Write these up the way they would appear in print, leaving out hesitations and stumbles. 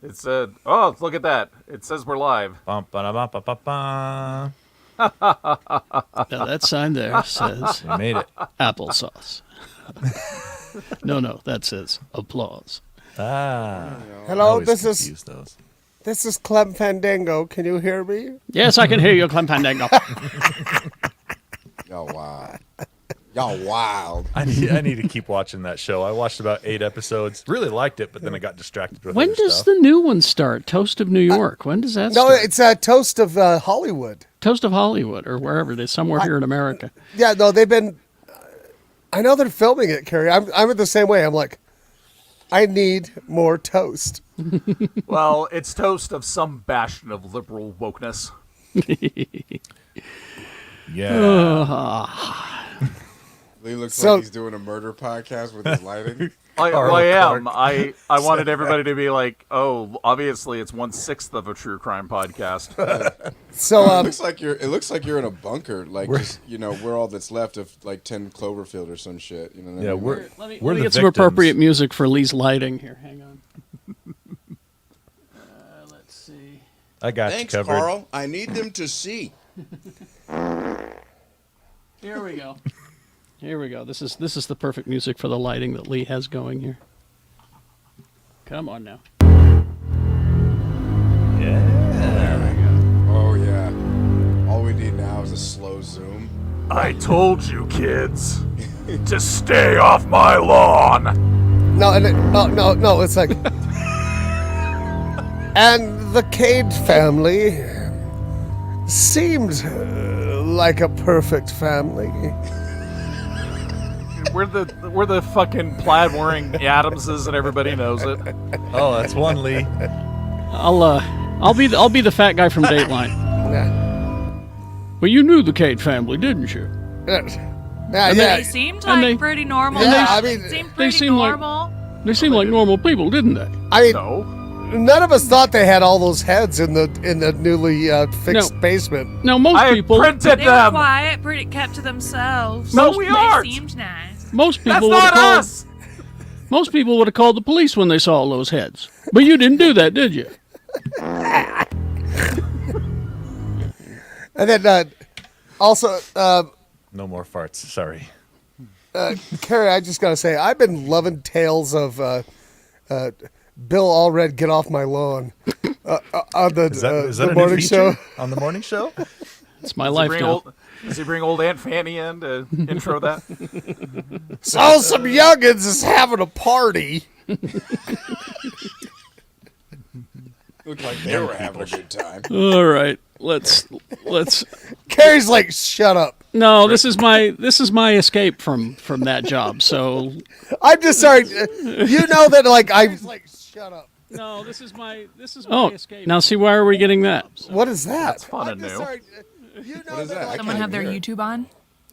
It said, "Oh, look at that! It says we're live." Bum, ba-da-ba-ba-ba-ba. Now that sign there says We made it. applesauce. No, that says applause. I Hello, always this confuse is those. this is Clem Fandango. Can you hear me? Yes, I can hear you, Clem Fandango. Y'all wild. Y'all wild. I need to keep watching that show. I watched about 8 episodes. Really liked it, but then I got distracted with When other does stuff. the new one start? Toast of New York. When does that No, start? it's a Toast of Hollywood. Toast of Hollywood or wherever it is, somewhere here in America. Yeah, no, they've been. I know they're filming it, Carrie. I'm the same way. I'm like, I need more toast. Well, it's toast of some bastion of liberal wokeness. Yeah. Lee looks So- like he's doing a murder podcast with his lighting. I Carl am. Clark. I wanted everybody to be like, oh, obviously it's 1/6 of a true crime podcast. So It looks like you're in a bunker. Like we're all that's left of like 10 Cloverfield or some shit. You know what I Yeah, mean? Let me we're the get some victims. appropriate music for Lee's lighting here. Hang on. Let's see. I got Thanks, you covered. Carl. I need them to see. Here we go. Here we go. This is the perfect music for the lighting that Lee has going here. Come on now. Yeah. Oh yeah. All we need now is a slow zoom. I told you, kids, to stay off my lawn. no, no. It's like, and the Cade family seemed like a perfect family. We're the fucking plaid wearing Adamses, and everybody knows it. Oh, that's one, Lee. I'll be the fat guy from Dateline. Yeah. Well, you knew the Cade family, didn't you? Yeah, They seemed And like they- pretty normal. Yeah, They I mean, seemed pretty seem like- normal. They seem like normal people, didn't they? I mean, No. none of us thought they had all those heads in the newly fixed No. basement. Now most I people, printed They were them. quiet, pretty kept to themselves. No, we They aren't. seemed nice. most That's people would have not called. us. Most people would have called the police when they saw all those heads. But you didn't do that, did you? And then also, No more farts. Sorry. Carrie, I just gotta say, I've been loving tales of Bill Allred get off my lawn on the, Is that the a new morning feature show. on the morning show? It's my life now. Does he bring old Aunt Fanny in to intro that? So some youngins is having a party. Looked like they were having a good time. All right, let's. Carrie's like, shut up. No, this is my escape from that job. So I'm just sorry. You know that like I like, shut up. no, this is my escape. Now see, why are we getting that? What is that? That's fun and new. Sorry. You know What is that? I Someone can't have their hear it. YouTube on?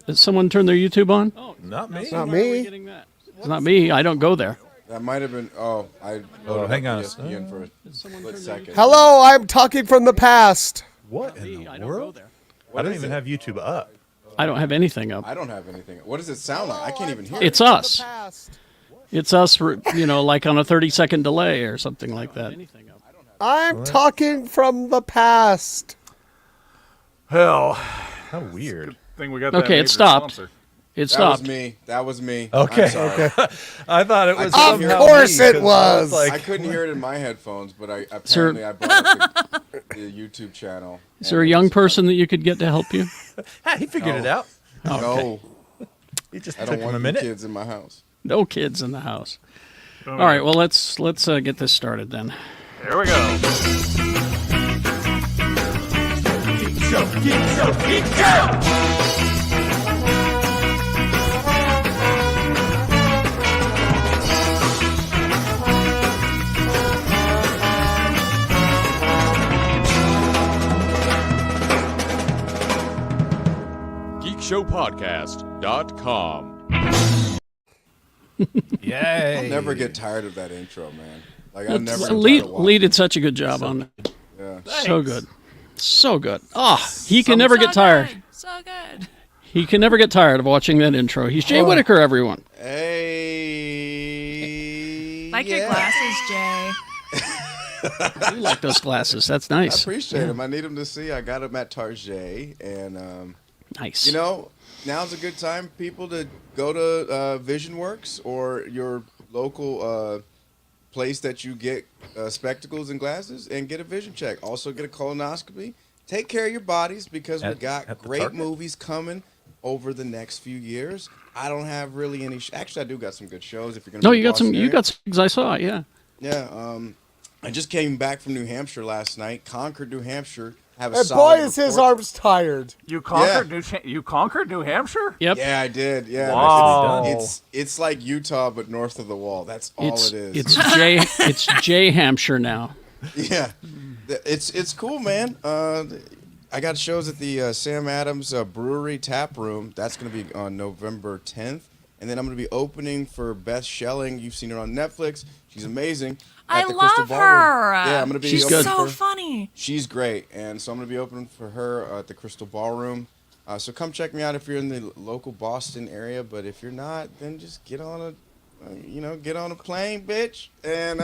Did someone turn their YouTube on? Oh, Not me. Not why are we me. getting that? It's not me. I don't go there. That might have been. Oh, I. hang on a ESPN for a split second. Hello, I'm talking from the past. What in Me, the I don't go world? there. I don't is even it? have YouTube up. I don't have anything up. I don't have anything. What does it sound like? I can't even hear It's it. us. Past. It's us. Like on a 30-second delay or something like that. I'm talking from the past. Hell, How weird. thing we got. That Okay, it major stopped. sponsor. It That stopped. was me. That was me. Okay. I'm sorry. I thought it was. Of somehow course me, it 'cause I was. like, I couldn't hear it in my headphones, but apparently I brought up the YouTube channel. Is there a young person that you could get to help you? he figured it out. No, He just I took don't him a want minute. kids in my house. No kids in the house. All right. Well, let's get this started then. Here we go. GeekshowPodcast.com. Yay. I'll never get tired of that intro, man. Like I'll never. Lee did such a good job on it. Yeah. So good. So good. He can Some- never So get tired. good. So good. He can never get tired of watching that intro. He's Jay Whitaker, everyone. Hey. Like your glasses, Jay. I do like those glasses. That's I nice. appreciate them. I need them to see. I got them at Target, and Nice. you know, now's a good time, people, to go to VisionWorks or your local place that you get spectacles and glasses and get a vision check. Also get a colonoscopy. Take care of your bodies because we got at the great Target? movies coming over the next few years. I don't have really any. Actually, I do got some good shows. If you're gonna. No, be you got some. Boston You area. got some. 'Cause I saw it. Yeah. Yeah. I just came back from New Hampshire last night. Concord, New Hampshire. Have a And solid boy, is his report. arms tired. You conquered you conquered New Hampshire? Yep. Yeah, I did. Yeah. Wow. It's like Utah, but north of the wall. That's all It's it is. it's J Hampshire now. Yeah, it's cool, man. I got shows at the Sam Adams Brewery Tap Room. That's going to be on November 10th. And then I'm going to be opening for Beth Schelling. You've seen her on Netflix. She's amazing. I At the Crystal love Ballroom. her. Yeah, I'm going to be She's opening good. So for- funny. She's great. And so I'm going to be opening for her at the Crystal Ballroom. So come check me out if you're in the local Boston area. But if you're not, then just get on a plane, bitch. And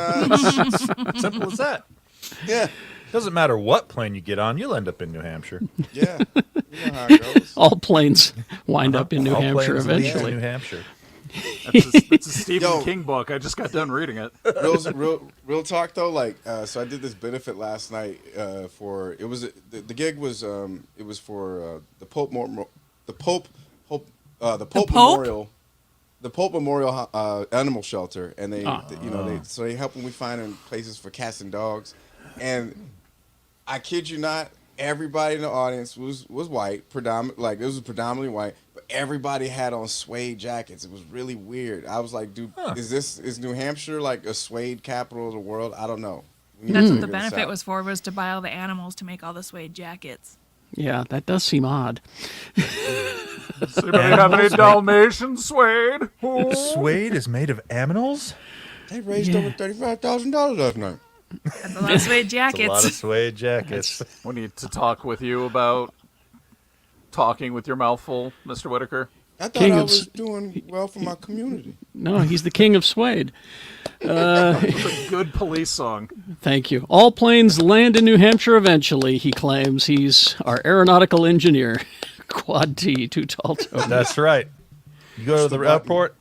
Simple as that. yeah, Doesn't matter what plane you get on, you'll end up in New Hampshire. yeah. You know how it goes. All planes wind up in New All Hampshire planes lead to eventually. New Hampshire. It's a Stephen Yo. King book. I just got done reading it. Real talk though. Like, so I did this benefit last night for it was the gig was it was for the Pope Memorial. The Pope Memorial Animal Shelter, and they help when we find places for cats and dogs, and I kid you not, everybody in the audience was white, it was predominantly white, but everybody had on suede jackets. It was really weird. I was like, dude, is New Hampshire like a suede capital of the world? I don't know. We need That's to what the figure this benefit out. was for, was to buy all the animals to make all the suede jackets. Yeah, that does seem odd. Does anybody have any Dalmatian suede? Suede is made of aminals? They raised over $35,000 last night. That's a lot of suede It's a lot of jackets. suede jackets. We need to talk with you about talking with your mouth full, Mr. Whitaker. I thought King I of was s- doing well for my community. No, he's the king of suede. It's a good police song. Thank you. All planes land in New Hampshire eventually, he claims. He's our aeronautical engineer. Quad T, too tall to. That's right. You go to the airport,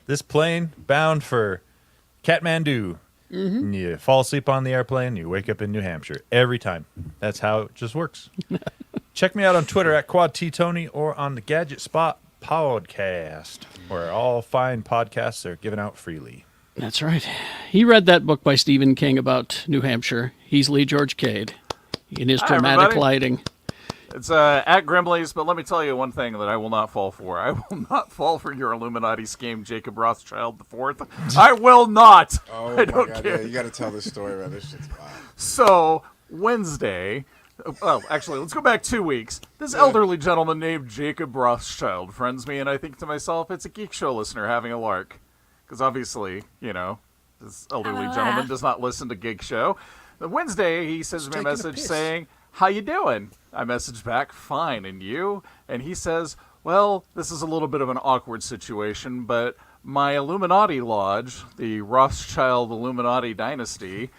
this plane bound for Kathmandu. And you fall asleep on the airplane, you wake up in New Hampshire every time. That's how it just works. Check me out on Twitter at Quad T Tony or on the Gadget Spot podcast, where all fine podcasts are given out freely. That's right. He read that book by Stephen King about New Hampshire. He's Lee George Cade in his Hi, dramatic everybody. lighting. It's at Grimley's, but let me tell you one thing that I will not fall for. I will not fall for your Illuminati scheme, Jacob Rothschild IV. I will not. Oh I my don't God! care. Yeah, you got to tell this story, man. This shit's wild. So, Wednesday, well, actually, let's go back 2 weeks. This elderly gentleman named Jacob Rothschild friends me, and I think to myself, it's a Geek Show listener having a lark. Because obviously, this elderly gentleman does not listen to Geek Show. The Wednesday, he sends me a message saying, "How you doing?" I message back, "Fine, and you?" And he says, "Well, this is a little bit of an awkward situation, but my Illuminati lodge, the Rothschild Illuminati dynasty,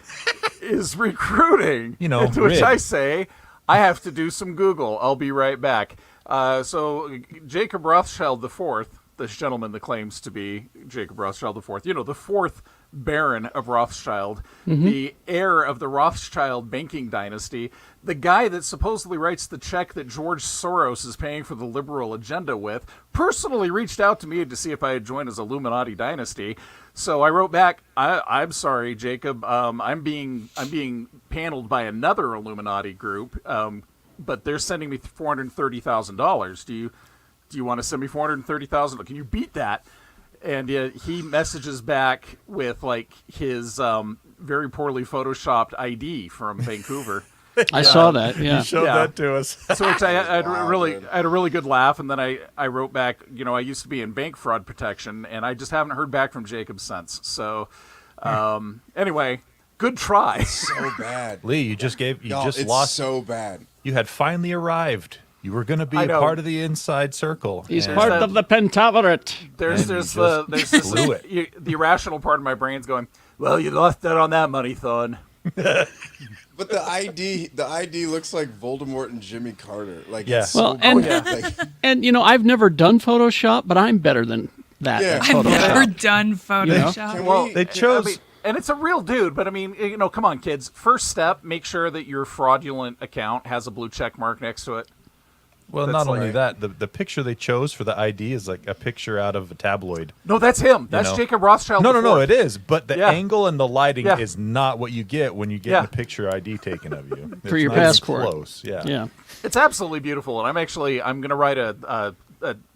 is recruiting." To to which rid. I say, I have to do some Google. I'll be right back. So Jacob Rothschild IV, this gentleman that claims to be Jacob Rothschild IV, the fourth Baron of Rothschild, the heir of the Rothschild banking dynasty, the guy that supposedly writes the check that George Soros is paying for the liberal agenda with, personally reached out to me to see if I had joined his Illuminati dynasty. So I wrote back, I'm sorry, Jacob. I'm being paneled by another Illuminati group, but they're sending me $430,000. Do you want to send me $430,000? Can you beat that? And he messages back with his very poorly photoshopped ID from Vancouver. I saw that, yeah. You showed Yeah. that to us. So which I had Wow, dude. I had a really good laugh, and then I wrote back, I used to be in bank fraud protection, and I just haven't heard back from Jacob since. So anyway, good try. So bad. Lee, you Y'all, just it's lost. so bad. You had finally arrived. You were going to be I a know. part of the inside circle. He's and- part of the Pentaverate. There's And this blew it. the irrational part of my brain's going, well, you lost that on that money, Thon. But the ID looks like Voldemort and Jimmy Carter. Like, Yeah. it's so Well, and- good. Like, And I've never done Photoshop, but I'm better than that. Yeah. at I've Photoshop. never done Photoshop. Can Well, we- They chose. I mean, and it's a real dude, but I mean, come on, kids. First step, make sure that your fraudulent account has a blue check mark next to it. well, that's not only like- that, the picture they chose for the ID is like a picture out of a tabloid. No, that's him. That's know. Jacob Rothschild. No, IV. it is. But the Yeah. angle and the lighting Yeah. is not what you get when you get Yeah. a picture ID taken of you. For It's your not even passport. Close. Yeah. Yeah. It's absolutely beautiful, and I'm going to write a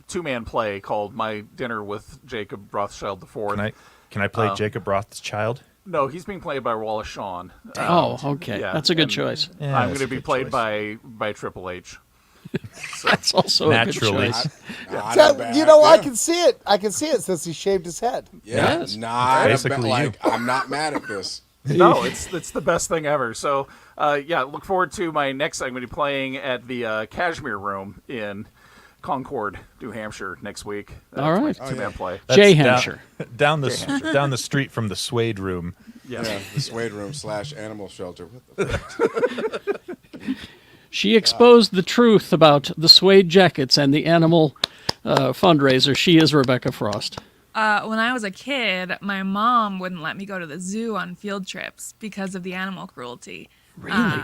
two-man play called My Dinner with Jacob Rothschild IV. Can I play Jacob Rothschild? No, he's being played by Wallace Shawn. Oh, okay. yeah, That's a good and- choice. Yeah, I'm that's going to a be good played choice. by Triple H. That's also Naturally. a good choice. not So, bad. you know, I Yeah. can see it. I can see it since he shaved his head. Yeah, Yes. not Basically like I'm not mad at this. No, it's the best thing ever. So, look forward to my next. I'm going to be playing at the Cashmere Room in Concord, New Hampshire next week. All right. It's my two-man play. That's Jay down- Hampshire. Down the street from the Suede Room. Yeah. Yeah, the Suede Room / animal shelter. What the fuck? She exposed the truth about the suede jackets and the animal fundraiser. She is Rebecca Frost. When I was a kid, my mom wouldn't let me go to the zoo on field trips because of the animal cruelty. Really?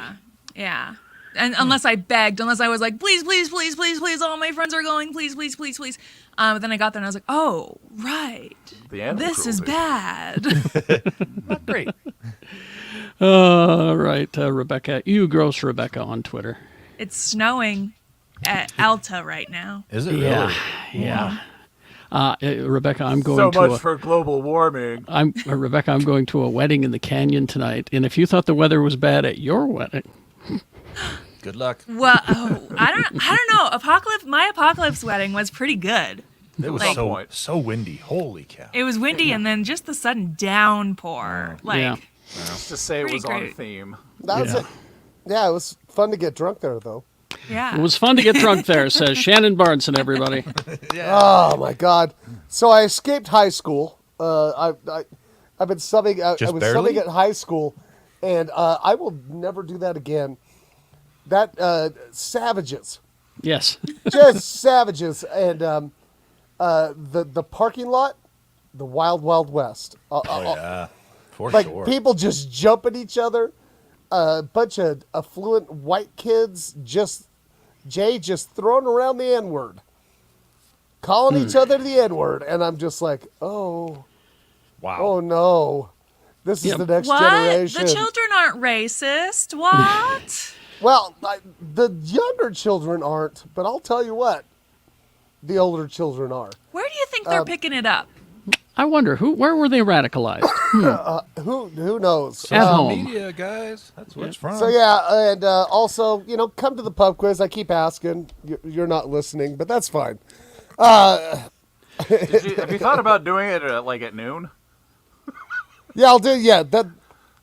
Yeah. And unless I begged, unless I was like, please, please, please, please, please, all my friends are going, please, please, please, please. But then I got there and I was like, oh, right. The animal This is cruelty. bad. Not great. All right, Rebecca. You gross Rebecca on Twitter. It's snowing at Alta right now. Is it really? Yeah. Rebecca, I'm going So to much for global warming. Rebecca, I'm going to a wedding in the canyon tonight. And if you thought the weather was bad at your wedding, Good luck. Well, I don't know. My apocalypse wedding was pretty good. It was Like- so windy. Holy cow. It was windy and then just the sudden downpour. Like, Yeah. Let's just say it Pretty was on great. theme. That was Yeah. it. Yeah, it was fun to get drunk there, though. yeah. It was fun to get drunk there, says Shannon Barneson, everybody. Oh my God! So I escaped high school. I've been subbing. I Just was barely? subbing at high school, and I will never do that again. That savages, Yes. just savages, and the parking lot, the wild wild west. Oh, yeah. For Like sure. people just jumping each other. A bunch of affluent white kids just throwing around the N word, calling each other the N word, and I'm just like, oh Wow. no, this is Yep. the next What? generation. The children aren't racist. What? Well, the younger children aren't, but I'll tell you what, the older children are. Where do you think they're picking it up? I wonder, where were they radicalized? Who knows? At home. Media, guys. That's where it's from. So yeah, and also, come to the pub quiz. I keep asking, you're not listening, but that's fine. Have you thought about doing it at noon? Yeah, I'll do. Yeah, that'd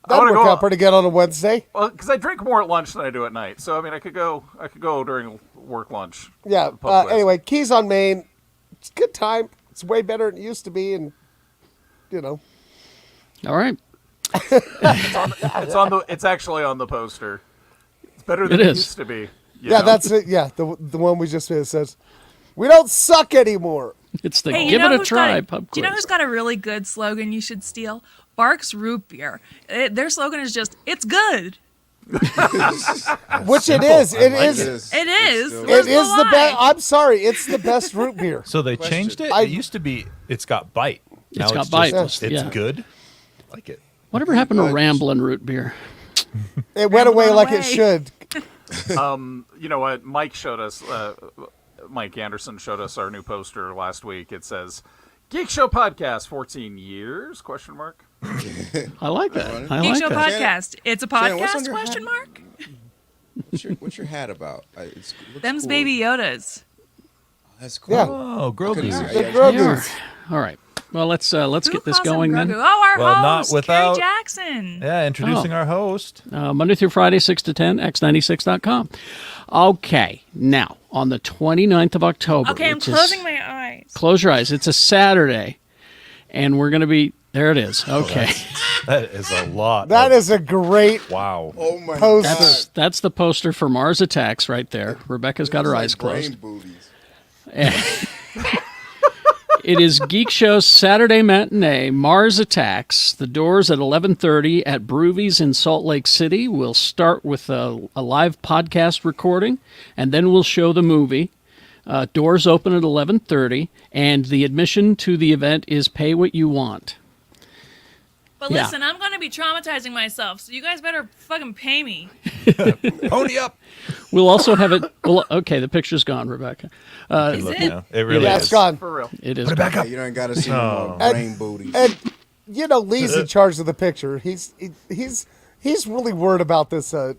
wanna work go- out pretty good on a Wednesday. Well, because I drink more at lunch than I do at night. So I mean, I could go during work lunch. Yeah. Pub quiz. Anyway, Keys on Main. It's a good time. It's way better than it used to be, and All right. It's actually on the poster. It's better than It it is. used to be. you yeah, know? that's it. Yeah, the one we just made says, "We don't suck anymore." It's the Hey, you Give know It a who's Try got, pub Do you know quiz. who's got a really good slogan you should steal? Barks Root Beer. Their slogan is just, it's good. Which it is. It is. It is. still- Where's It is the lie? best. I'm sorry. It's the best root beer. So they Question. changed it? I- It used to be it's got bite. Now It's got just- bite. It's Yeah. good. Like it. Whatever happened to Ramblin' Root Beer? It went away like it away. should. You know what? Mike Anderson showed us our new poster last week. It says, "Geekshow Podcast, 14 years?" Question mark. I like that. I Geek like Show that. Podcast. It's a Shannon, what's on podcast? your Question hat? mark. What's your hat about? It looks Them's cool. baby Yodas. That's cool. Yeah. Oh, Couldn't Grogu. see- The yeah, Grogu's. All right. Well, let's Who get this calls him going then. Grogu? Oh, our Well, not host, without- Carrie Jackson. Yeah, introducing Oh. our host. Monday through Friday, 6 to 10, x96.com. Okay. Now, on the 29th of October. Okay, I'm which is- closing my eyes. Close your eyes. It's a Saturday, and we're going to be There it is. Okay. That is a lot. That is a great. Wow. Oh my Post- god. That's the poster for Mars Attacks right there. Rebecca's got her eyes closed. Brain booties. It is Geek Show's Saturday matinee, Mars Attacks. The doors at 11:30 at Broovies in Salt Lake City. We'll start with a live podcast recording, and then we'll show the movie. Doors open at 11:30, and the admission to the event is pay what you want. But Yeah. listen, I'm going to be traumatizing myself, so you guys better fucking pay me. Pony up. We'll also have it. Well, okay, the picture's gone, Rebecca. Is Look it? now. It really Yeah, is. it's gone. For real. It is. Put it back Yeah, up. you don't gotta see no more brain booties. And Lee's in charge of the picture. He's really worried about this. The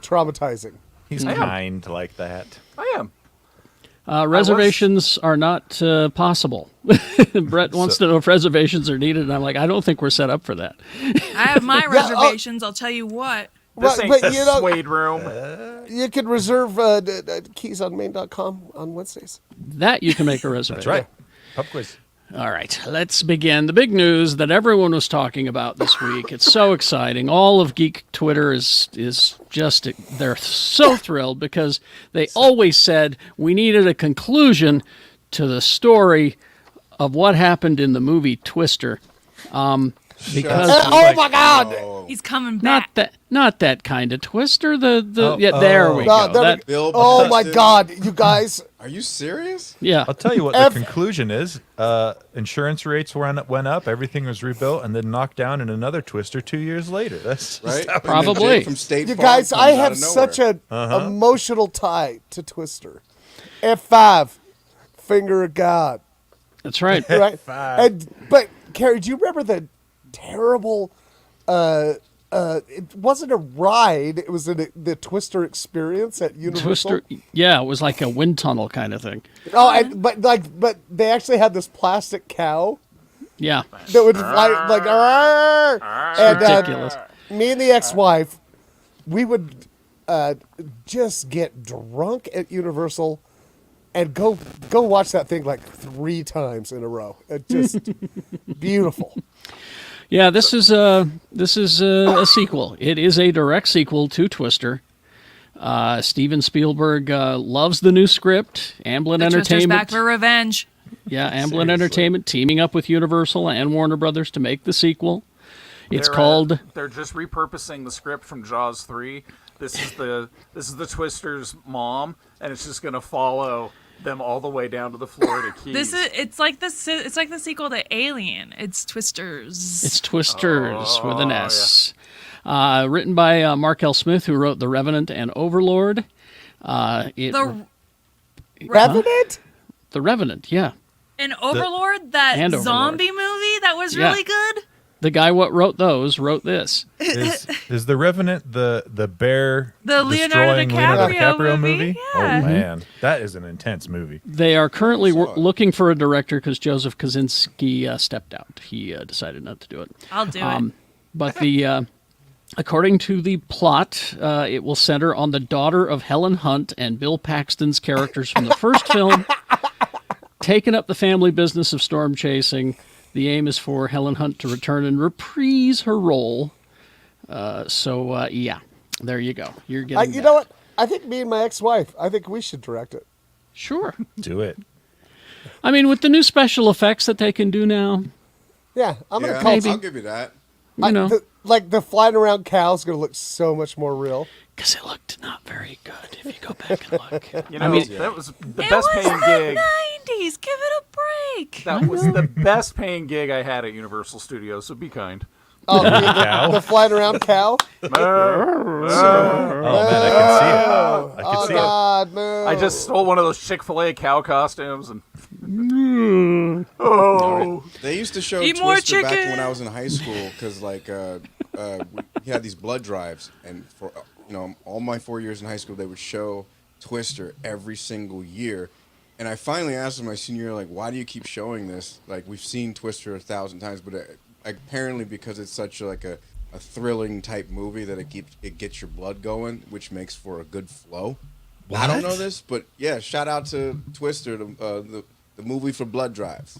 traumatizing. He's kind like that. I am. Reservations are not possible. Brett wants to know if reservations are needed, and I'm like, I don't think we're set up for that. I have my reservations, I'll tell you what. This Right, ain't but the you know- suede room. You can reserve keysonmain.com on Wednesdays. That you can make a reservation. That's right. Pub quiz. All right, let's begin. The big news that everyone was talking about this week. It's so exciting. All of Geek Twitter is just, they're so thrilled because they always said we needed a conclusion to the story of what happened in the movie Twister. Because Oh my God! He's coming back. not that kind of Twister. There we No, go. there we- That- Bill Oh my Paxton. God, you guys! Are you serious? yeah. I'll tell you what F- the conclusion is. Insurance rates went up, everything was rebuilt, and then knocked down in another Twister 2 years later. That's Right? Probably. And the kid from State You Farm guys, comes I out have of such nowhere. an emotional tie to Twister. F5, finger of God. That's right. Right? But Carrie, do you remember the terrible? It wasn't a ride. It was the Twister experience at Universal. Twister, yeah, it was like a wind tunnel kind of thing. Oh, but they actually had this plastic cow Yeah, that would fly like, "Arr!" And ridiculous. me and the ex-wife, we would just get drunk at Universal and go watch that thing like 3 times in a row. It just beautiful. Yeah, this is a sequel. It is a direct sequel to Twister. Steven Spielberg loves the new script. Amblin The Twister's Entertainment. back for revenge. Yeah, Amblin Entertainment teaming up with Universal and Warner Brothers to make the sequel. It's They're, called They're just repurposing the script from Jaws 3. This is the Twister's mom, and it's just gonna follow them all the way down to the Florida Keys. It's like the sequel to Alien. It's Twisters. It's Twisters with an S. Written by Mark L. Smith, who wrote The Revenant and Overlord. the Revenant? The Revenant, yeah. and Overlord, that and Overlord. zombie movie that was Yeah. really good. The guy what wrote those wrote this. Is the Revenant the bear The Leonardo destroying Leonardo DiCaprio DiCaprio movie? movie? Yeah. Oh man, that is an intense movie. They are currently saw it. looking for a director because Joseph Kosinski stepped out. He decided not to do it. I'll do it. But according to the plot, it will center on the daughter of Helen Hunt and Bill Paxton's characters from the first film, taking up the family business of storm chasing. The aim is for Helen Hunt to return and reprise her role. Yeah, there you go. You're getting You that. know what? I think me and my ex-wife, I think we should direct it. Sure. Do it. I mean, with the new special effects that they can do now, Yeah, I'm gonna Yeah, call Maybe. I'll give you that. you know, the flying around cow's gonna look so much more real. because it looked not very good if you go back and look. You know, I mean, that was the It best was paying the gig. 90s. Give it a break. That was the best paying gig I had at Universal Studios. So be kind. Oh, Cow? the flying around cow. Oh man, I can see it. I can Oh see it. God, no! I just stole one of those Chick-fil-A cow costumes and. Oh. They used to show Eat more Twister back chicken. when I was in high school because we had these blood drives, and for all my 4 years in high school, they would show Twister every single year. And I finally asked them my senior year, like, why do you keep showing this? Like, we've seen Twister 1,000 times, but apparently because it's such a thrilling type movie that it gets your blood going, which makes for a good flow. I don't know this, but yeah, shout out to Twister, the movie for blood drives.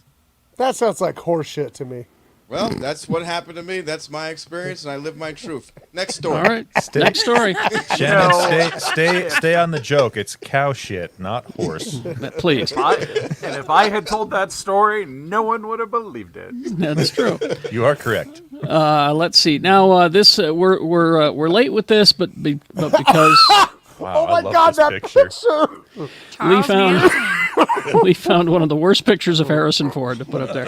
That sounds like horse shit to me. Well, that's what happened to me. That's my experience, and I live my truth. Next story. All right. Next story. Shannon, stay on the joke. It's cow shit, not horse. Please. And if I had told that story, no one would have believed it. That's true. You are correct. Let's see. Now, this we're late with this, but because Wow, Oh my I love God, this that picture. picture! Charles found- Manson. we found one of the worst pictures of Harrison Ford to put up there.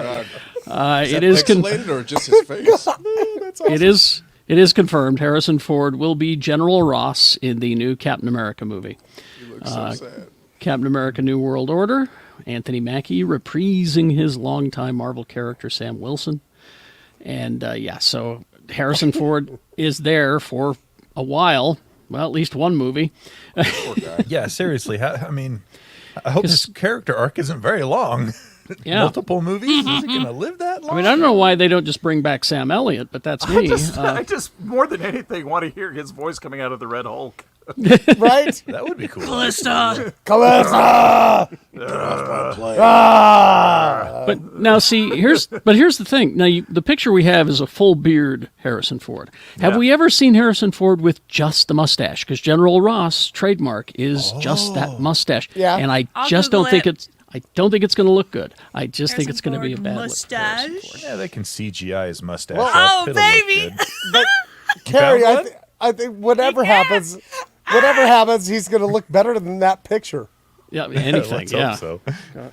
It is pixelated or just his face? it is confirmed. Harrison Ford will be General Ross in the new Captain America movie. He looks so sad. Captain America: New World Order. Anthony Mackie reprising his longtime Marvel character Sam Wilson, and so Harrison Ford is there for a while. Well, at least one movie. Poor guy. Yeah, seriously. I hope this character arc isn't very long. Yeah. Multiple movies? Is it going to live that long? I mean, I don't know why they don't just bring back Sam Elliott, but that's me. I just more than anything want to hear his voice coming out of the Red Hulk. Right? That would be cool. Callista. Calista! But now, see, here's the thing. Now, the picture we have is a full beard Harrison Ford. Have Yeah. we ever seen Harrison Ford with just the mustache? Because General Ross' trademark is just that mustache. Yeah. And I I'll just Google don't think it. I don't think it's going to look good. I just think Harrison it's going to be a Ford bad mustache. look. For Harrison Ford. Yeah, they can CGI his mustache. Well- up. Oh, It'll look baby. good. But Carrie, found one? I think whatever happens, he's going to look better than that picture. Yeah, I mean, anything. Let's Yeah. hope so.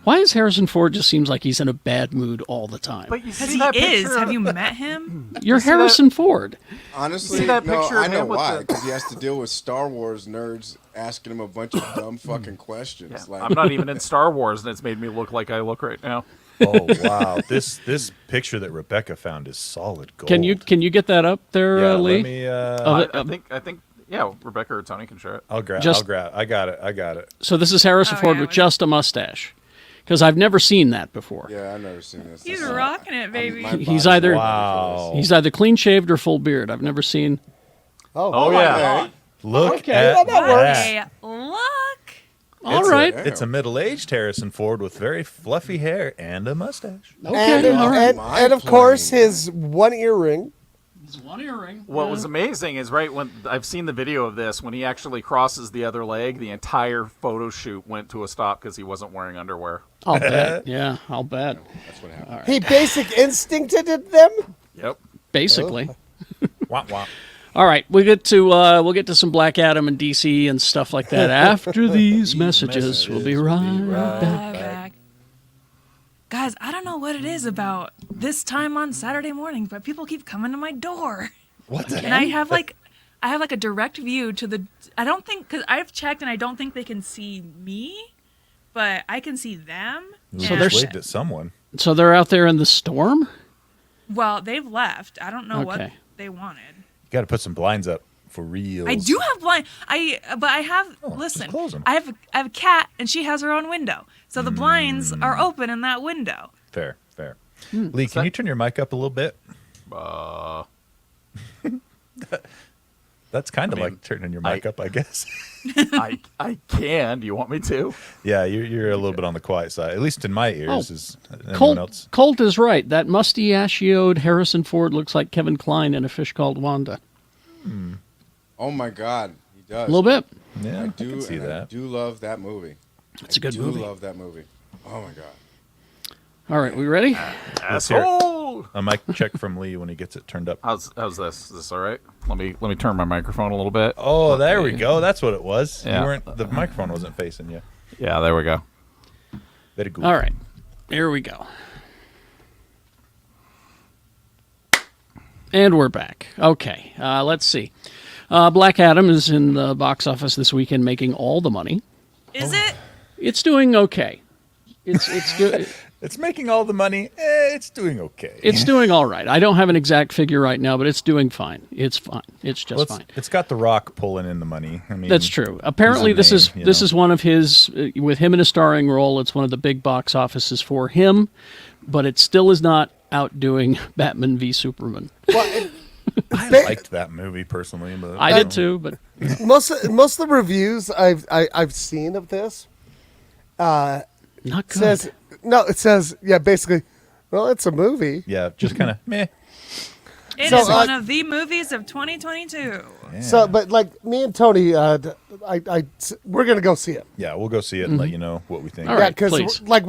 Why is Harrison Ford just seems like he's in a bad mood all the time? But you Because see he that is. picture? Have you met him? You're Harrison Ford. Honestly, See that no, picture of I know him with why. the- Because he has to deal with Star Wars nerds asking him a bunch of dumb fucking questions. Yeah, Like, I'm not even in Star Wars, and it's made me look like I look right now. Oh wow, this picture that Rebecca found is solid gold. Can you get that up there, Yeah, Lee? let me. I think, yeah, Rebecca or Tony can share it. I'll grab. Just- I got it. So this is Harrison Oh, Ford yeah, with with- just a mustache, because I've never seen that before. yeah, I've never seen this. He's This is- rocking it, baby. my He's body's either- not ready for this. Wow. He's either clean shaved or full beard. I've never seen. Oh, yeah. Okay. Look Okay, at well, that works. Hey, look. All It's right. It's a middle-aged Harrison Ford with very fluffy hair and a mustache. Okay. And, all right. and of course, his one earring. One earring. What was amazing is when I've seen the video of this, when he actually crosses the other leg, the entire photo shoot went to a stop because he wasn't wearing underwear. I'll bet. Yeah, I'll bet. That's what happened. He basic instincted them. Yep. Basically. Womp womp. All right, we'll get to some Black Adam and DC and stuff like that after these messages. We'll be right back. Back. Guys, I don't know what it is about this time on Saturday morning, but people keep coming to my door. What the And I have like a direct view to the. I don't think, because I've checked and I don't think they can see me, but I can see them. So and- there's- waved at someone. So they're out there in the storm? Well, they've left. I don't know what Okay. they wanted. You got to put some blinds up for real. I do have blind. But I have. Oh, just listen, close 'em. I have a cat and she has her own window, so the blinds are open in that window. Fair. Lee, can you turn your mic up a little bit? That's kind of mean, like turning your mic up, I guess. I can. Do you want me to? Yeah, you're a little bit on the quiet side, at least in my ears. Oh, Is anyone else? Colt is right. That mustachioed Harrison Ford looks like Kevin Kline in A Fish Called Wanda. Oh my God, he does. A little bit. Yeah, I I do. can see and I that. do love that movie. It's a good I do movie. love that movie. Oh my God. All right, we ready? Let's hear it. Asshole! A mic check from Lee when he gets it turned up. How's this? Is this all right? Let me turn my microphone a little bit. Oh, there we go. That's what it was. Yeah. You weren't. The microphone wasn't facing you. Yeah, there we go. Very good. All right, here we go. And we're back. Okay, let's see. Black Adam is in the box office this weekend, making all the money. Is it? It's doing okay. It's good. It's making all the money. It's doing okay. It's doing all right. I don't have an exact figure right now, but it's doing fine. It's fine. It's just Well, fine. it's got The Rock pulling in the money. I mean, That's true. Apparently, he's this a is name, you know. one of his with him in a starring role. It's one of the big box offices for him, but it still is not outdoing Batman v Superman. Well, I liked that movie personally, but I did too, but most of the reviews I've seen of this not good. it says basically Well, it's a movie. Yeah, just kind of meh. It So, is one of the movies of 2022. Yeah. So, but like me and Tony, we're gonna go see it. Yeah, we'll go see it and let you know what we think. All Yeah, right, because please. like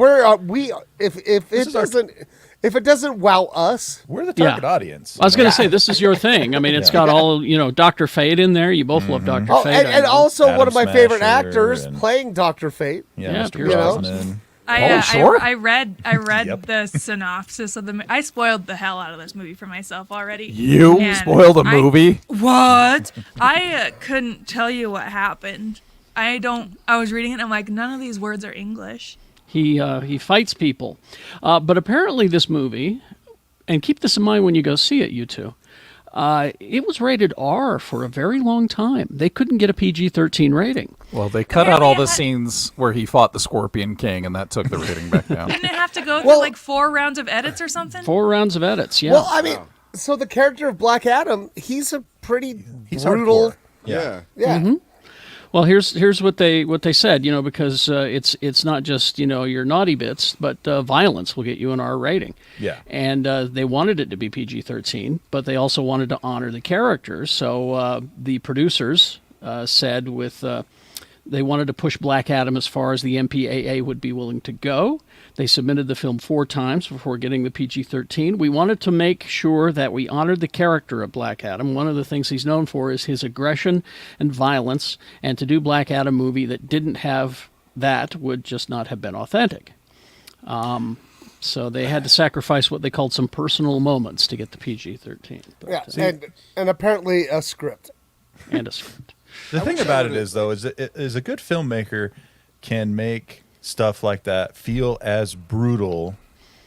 if it doesn't wow us, We're the target audience. I was going to say, this is your thing. I mean, it's got all, Dr. Fate in there. You both love Dr. oh, Fate. and also Adam one of my favorite Smasher actors and- playing Dr. Fate. Yeah, Mr. Pierce Brosnan. sure. I read Yep. the synopsis of the. I spoiled the hell out of this movie for myself already. You And spoiled a I- movie? What? I couldn't tell you what happened. I was reading it and I'm like, none of these words are English. He fights people. But apparently this movie, and keep this in mind when you go see it, you two, it was rated R for a very long time. They couldn't get a PG-13 rating. Well, they cut out all the scenes where he fought the Scorpion King, and that took the rating back down. Didn't it have to go through Well- like 4 rounds of edits or something? 4 rounds of edits, yeah. Well, I mean, so the character of Black Adam, he's a pretty He's brutal. hardcore. Yeah. Yeah. Well, here's what they said, because it's not just your naughty bits, but violence will get you an R rating. Yeah. And they wanted it to be PG-13, but they also wanted to honor the characters. So the producers said they wanted to push Black Adam as far as the MPAA would be willing to go. They submitted the film 4 times before getting the PG-13. We wanted to make sure that we honored the character of Black Adam. One of the things he's known for is his aggression and violence, and to do Black Adam movie that didn't have that would just not have been authentic. So they had to sacrifice what they called some personal moments to get the PG-13. But, Yeah, and apparently a script. and a script. The thing about it is, though, is a good filmmaker can make stuff like that feel as brutal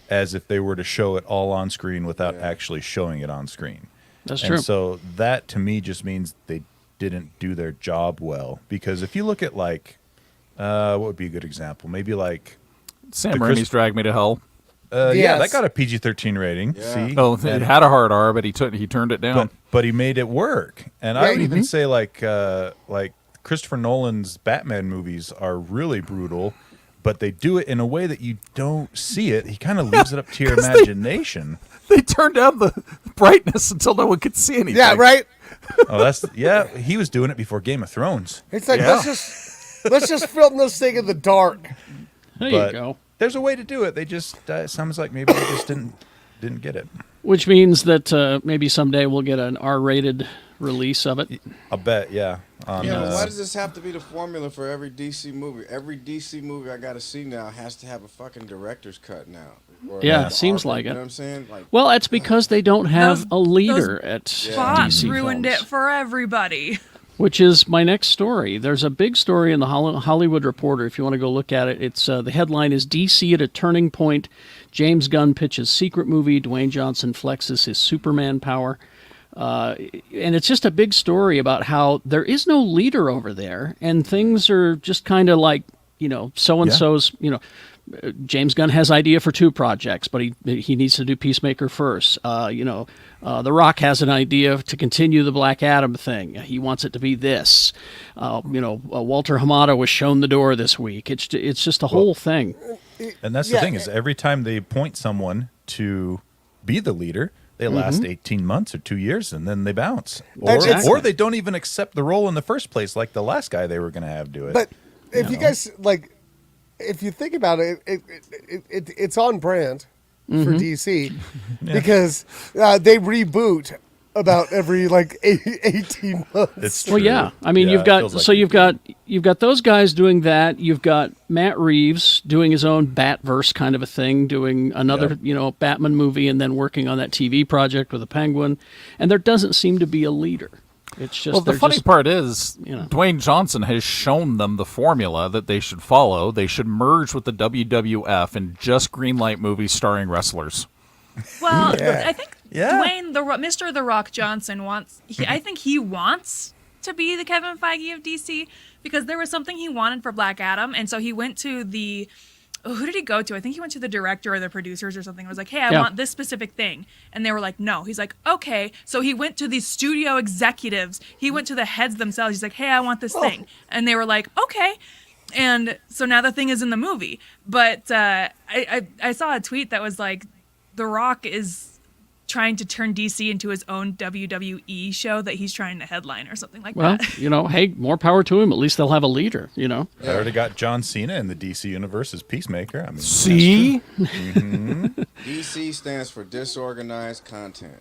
as if they were to show it all on screen without actually showing it on screen. That's And true. so that, to me, just means they didn't do their job well. Because if you look at, like, what would be a good example? Maybe, like... Sam The Raimi's Drag Me to Hell. Yeah, Yes. that got a PG-13 rating. Yeah. See? Oh, it And- had a hard R, but he turned it down. but he made it work. And I would Yeah, even say like Christopher Nolan's Batman movies are really brutal, but they do it in a way that you don't see it. He kind of leaves it up to your 'Cause imagination. They turned down the brightness until no one could see anything. Yeah, right. Oh, he was doing it before Game of Thrones. It's like Yeah. let's just film this thing in the dark. There But you go. there's a way to do it. They just it sounds like maybe they just didn't get it. Which means that maybe someday we'll get an R-rated release of it. I'll bet, yeah. Yeah, but why does this have to be the formula for every DC movie? Every DC movie I got to see now has to have a fucking director's cut now. Or Yeah, an seems R-rated, like it. You know what I'm saying? Like, Well, that's because they don't have Those- a leader at Bots DC ruined films, it for everybody. which is my next story. There's a big story in the Hollywood Reporter. If you want to go look at it, it's the headline is DC at a turning point. James Gunn pitches secret movie. Dwayne Johnson flexes his Superman power. And it's just a big story about how there is no leader over there, and things are just kind of like, so-and-so's, James Gunn has idea for 2 projects, but he needs to do Peacemaker first. The Rock has an idea to continue the Black Adam thing. He wants it to be this. Walter Hamada was shown the door this week. It's just a whole thing. And that's the Yeah. thing is every time they appoint someone to be the leader, they last 18 months or 2 years and then they bounce. Exactly. Or they don't even accept the role in the first place like the last guy they were going to have do it. But if you guys if you think about it, it's on brand for DC because they reboot about every 18 months. It's Well, true. yeah. I mean, Yeah, you've it got feels like so it. you've got those guys doing that. You've got Matt Reeves doing his own Batverse kind of a thing, doing another Batman movie, and then working on that TV project with the Penguin. And there doesn't seem to be a leader. It's just Well, the they're funny just- part is, Dwayne Johnson has shown them the formula that they should follow. They should merge with the WWF and just greenlight movies starring wrestlers. Well, I think Yeah. Dwayne, Mr. The Rock Johnson I think he wants to be the Kevin Feige of DC because there was something he wanted for Black Adam, and so he went to who did he go to? I think he went to the director or the producers or something. It was like, hey, I want this specific thing. And they were like, no. He's like, okay. So he went to the studio executives. He went to the heads themselves. He's like, hey, I want this thing. And they were like, okay. And so now the thing is in the movie. But I saw a tweet that was like, The Rock is trying to turn DC into his own WWE show that he's trying to headline or something like Well, that. hey, more power to him. At least they'll have a leader, They already got John Cena in the DC universe as Peacemaker. I mean, See? DC stands for disorganized content.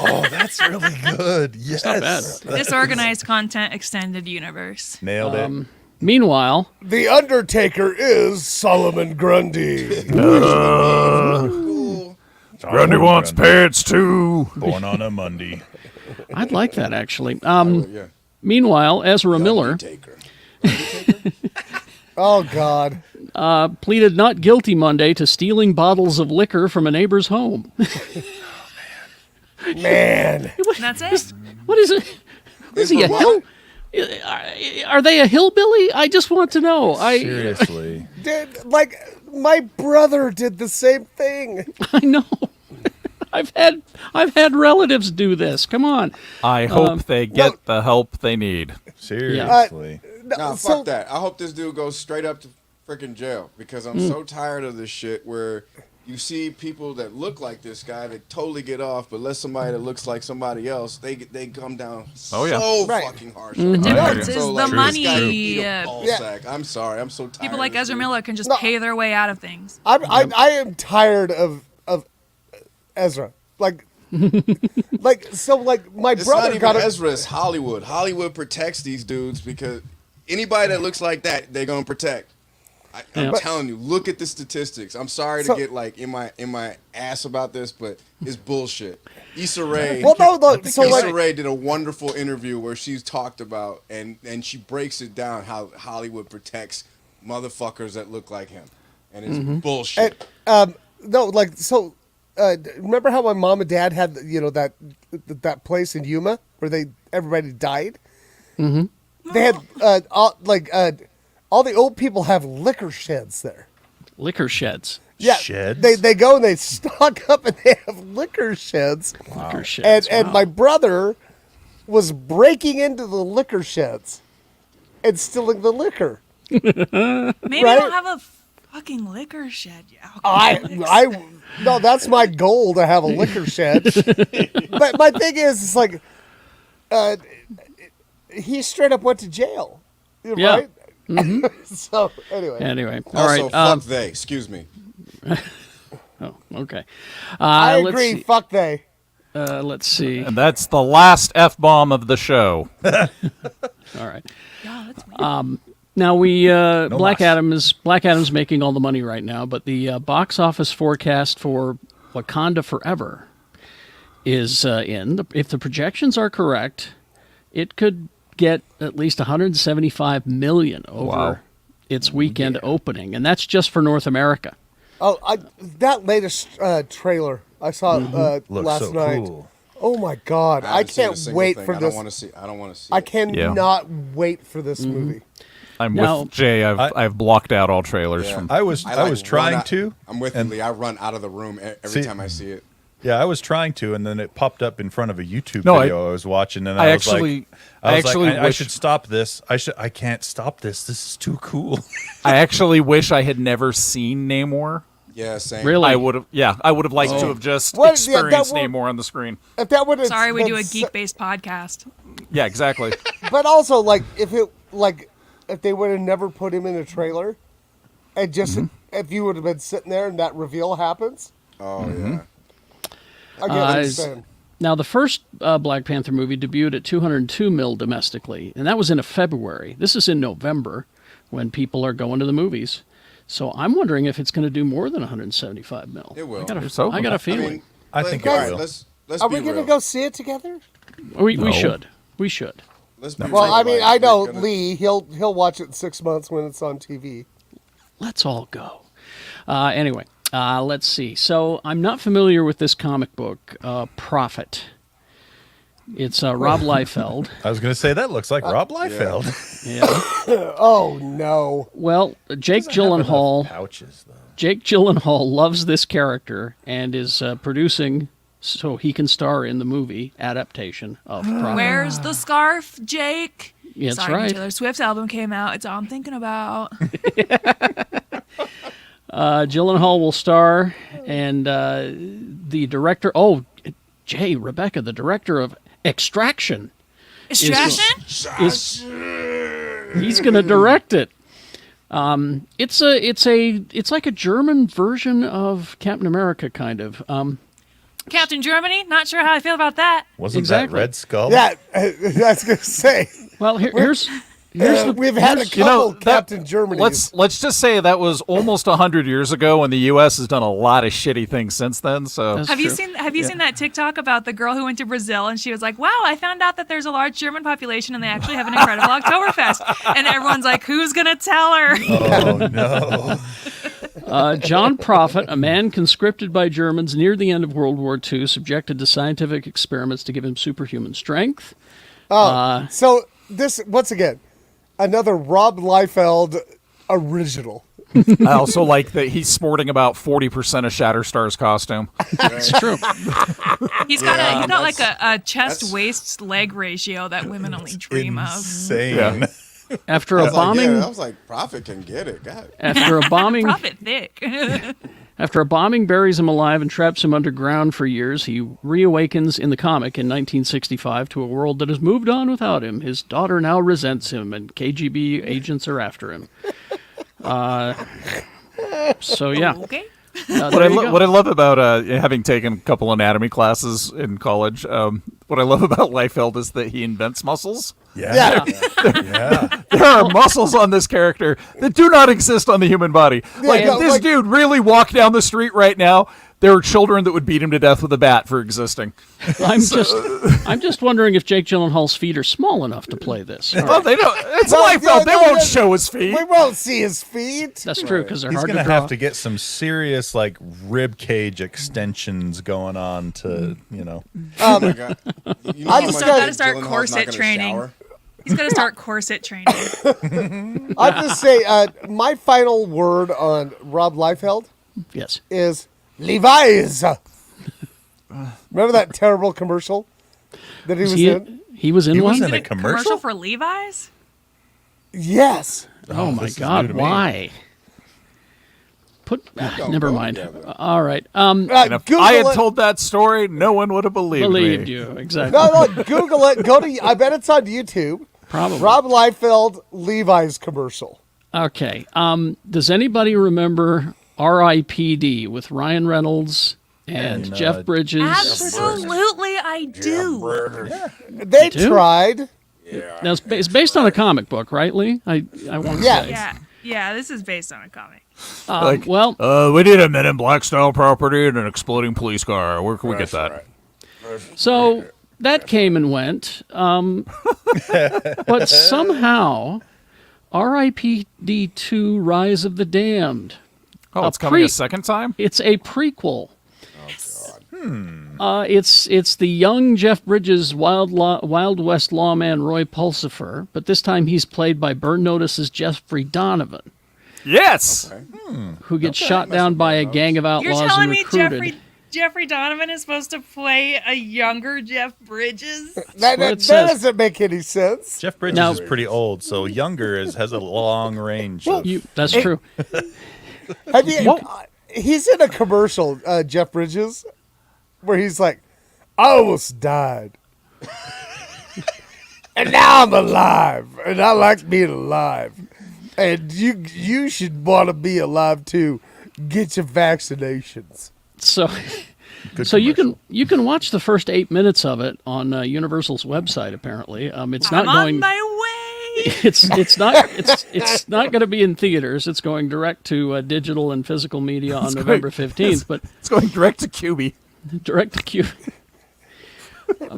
oh, that's really good. Yes, not bad. Disorganized content extended universe. nailed it. Meanwhile, The Undertaker is Solomon Grundy. Cool. Grundy wants pants too. Born on a Monday. I'd like that actually. Yeah. Meanwhile, Ezra Miller Undertaker. Oh, God. pleaded not guilty Monday to stealing bottles of liquor from a neighbor's home. Man. And that's it. What is it? Is he a hill? Are they a hillbilly? I just want to know. Seriously. Dude, like, my brother did the same thing. I know. I've had relatives do this. Come on. I hope they get the help they need. Seriously. Nah, So- fuck that. I hope this dude goes straight up to freaking jail because I'm so tired of this shit where you see people that look like this guy that totally get off, but let somebody that looks like somebody else, they come down Oh, yeah. so Right. fucking harsh. The difference is So, the like, this guy money. eat a ball Yeah. sack. I'm sorry. I'm so tired. People of like this Ezra dude. Miller can just No. pay their way out of things. I am tired of Ezra. Like, like my It's brother not even got a Ezra. It's Hollywood. Hollywood protects these dudes because anybody that looks like that, they're gonna protect. I'm Yeah. telling you, look at the statistics. I'm sorry So- to get like in my ass about this, but it's bullshit. Issa Rae. Well, no, look, so Issa like, Rae did a wonderful interview where she's talked about and she breaks it down how Hollywood protects motherfuckers that look like him, and it's bullshit. no, like, so, remember how my mom and dad had, that place in Yuma where everybody died? Mm-hmm. They had, all the old people have liquor sheds there. Liquor sheds. Yeah, Sheds? They go and they stock up and they have liquor sheds. Liquor sheds. And wow. my brother was breaking into the liquor sheds and stealing the liquor. Maybe Right? don't have a fucking liquor shed. You alcoholics. No, that's my goal, to have a liquor shed. But my thing is, it's like, he straight up went to jail, Yeah. right? So anyway, Anyway, all Also, right. fuck they. Excuse me. Oh, okay. I let's agree. see. Fuck they. Let's see. And that's the last F-bomb of the show. All right. Yeah, that's weird. Now Black mas. Adam's making all the money right now, but the box office forecast for Wakanda Forever is if the projections are correct, it could get at least 175 million over its weekend opening, and that's just for North America. Oh, that latest trailer I saw Looks last so night. cool. Oh my God! I haven't seen a can't single wait thing. for I this. don't want to see. I don't want to see. I it. cannot wait for this movie. I'm Now- with Jay. I've blocked out all trailers Yeah. from. I was like trying run out- to. I'm with and- Lee. I run out of the room every See- time I see it. Yeah, I was trying to, and then it popped up in front of a YouTube No, video I was watching, and I I was actually- like, I actually I wish- should stop this. I can't stop this. This is too cool. I actually wish I had never seen Namor. Yeah, same. Really? I would have. Yeah, I would have liked to have just Well, yeah, experienced that would- Namor on the screen. If that would have Sorry, we do a been geek-based podcast. Yeah, exactly. But also, like, if they would have never put him in a trailer, and just if you would have been sitting there and that reveal happens, Oh yeah. I get what you're is- saying. Now, the first Black Panther movie debuted at 202 mil domestically, and that was in February. This is in November, when people are going to the movies. So I'm wondering if it's going to do more than 175 mil. It will. I got a, So? I got a I feeling. mean, I think guys, it will. Let's Are be we going to real. go see it together? We should. We should. Let's be Well, real, I mean, like, I know we're gonna- Lee. He'll watch it in 6 months when it's on TV. Let's all go. Anyway, let's see. So I'm not familiar with this comic book, Prophet. It's Rob Liefeld. I was going to say that looks like Rob Liefeld. Yeah. Oh no! Well, Jake Gyllenhaal. Pouches though. Jake Gyllenhaal loves this character and is producing so he can star in the movie adaptation of Prophet. Where's the scarf, Jake? That's Sorry, right. Taylor Swift's album came out. It's all I'm thinking about. Gyllenhaal will star, and the director. Oh, Rebecca, the director of Extraction. Extraction? He's going to direct it. It's like a German version of Captain America, kind of. Captain Germany? Not sure how I feel about that. Wasn't Exactly. that Red Skull? Yeah, I was gonna say. Well, here's We've had a couple Captain Germany. Let's just say that was almost 100 years ago, and the U.S. has done a lot of shitty things since then. So That's Have you true. seen that TikTok about the girl who went to Brazil and she was like, "Wow, I found out that there's a large German population and they actually have an incredible Oktoberfest." And everyone's like, "Who's gonna tell her?" Oh no! John Prophet, a man conscripted by Germans near the end of World War II, subjected to scientific experiments to give him superhuman strength. So this once again, another Rob Liefeld original. I also like that he's sporting about 40% of Shatterstar's costume. It's true. He's got like a chest waist leg ratio that women only dream of. Insane. Yeah. After I a was like, bombing, yeah, I was like, Prophet can get it. God. after a bombing, Profit thick. after a bombing buries him alive and traps him underground for years, he reawakens in the comic in 1965 to a world that has moved on without him. His daughter now resents him, and KGB agents are after him. So yeah. Okay. What I love about having taken a couple anatomy classes in college, what I love about Liefeld is that he invents muscles. Yeah. Yeah. There are muscles on this character that do not exist on the human body. Like, no, if this like- dude really walked down the street right now, there are children that would beat him to death with a bat for existing. I'm just wondering if Jake Gyllenhaal's feet are small enough to play this. Well, they don't. It's No, Liefeld. They no, won't no. show his feet. We won't see his feet. That's true because they're He's hard gonna to draw. have to get some serious like rib cage extensions going on to Oh my God. You know I how just much gotta Jake start Gyllenhaal's corset not gonna training. shower? He's got to start corset training. I have to say, my final word on Rob Liefeld Yes. is Levi's. Remember that terrible commercial that he was in? He was in He one? was in Did a commercial? commercial for Levi's? Yes. Oh my this is new God! to me. Why? Never go mind. together. All right. And if Google I had it. told that story, no one would have believed me. you exactly. No, Google it. Go to. I bet it's on YouTube. Probably. Rob Liefeld Levi's commercial. Okay. Does anybody remember R.I.P.D. with Ryan Reynolds and And, Jeff Bridges? Absolutely, I do. They do? tried. Now, it's based on a comic book, right, Lee? I want to Yeah. say. Yeah, this is based on a comic. Well, We need a Men in Black style property and an exploding police car. Where can we get that? so that came and went. But somehow, R.I.P.D. 2 Rise of the Damned. Oh, it's coming a second time? It's a prequel. It's the young Jeff Bridges Wild West lawman Roy Pulsifer, but this time he's played by Burn Notice's Jeffrey Donovan, Yes. who gets shot down by a gang of outlaws You're telling and me recruited. Jeffrey Donovan is supposed to play a younger Jeff Bridges? That what it that says. doesn't make any sense. Jeff Bridges Now- is pretty old, so younger has a long range. That's true. Have you? He's in a commercial, Jeff Bridges, where he's like, "I almost died, and now I'm alive, and I like being alive, and you should want to be alive too. Get your vaccinations." So, so you can watch the first 8 minutes of it on Universal's website. Apparently, it's not I'm going. on my way. It's not going to be in theaters. It's going direct to digital and physical media on November 15th. But It's going direct to QB. direct to Q.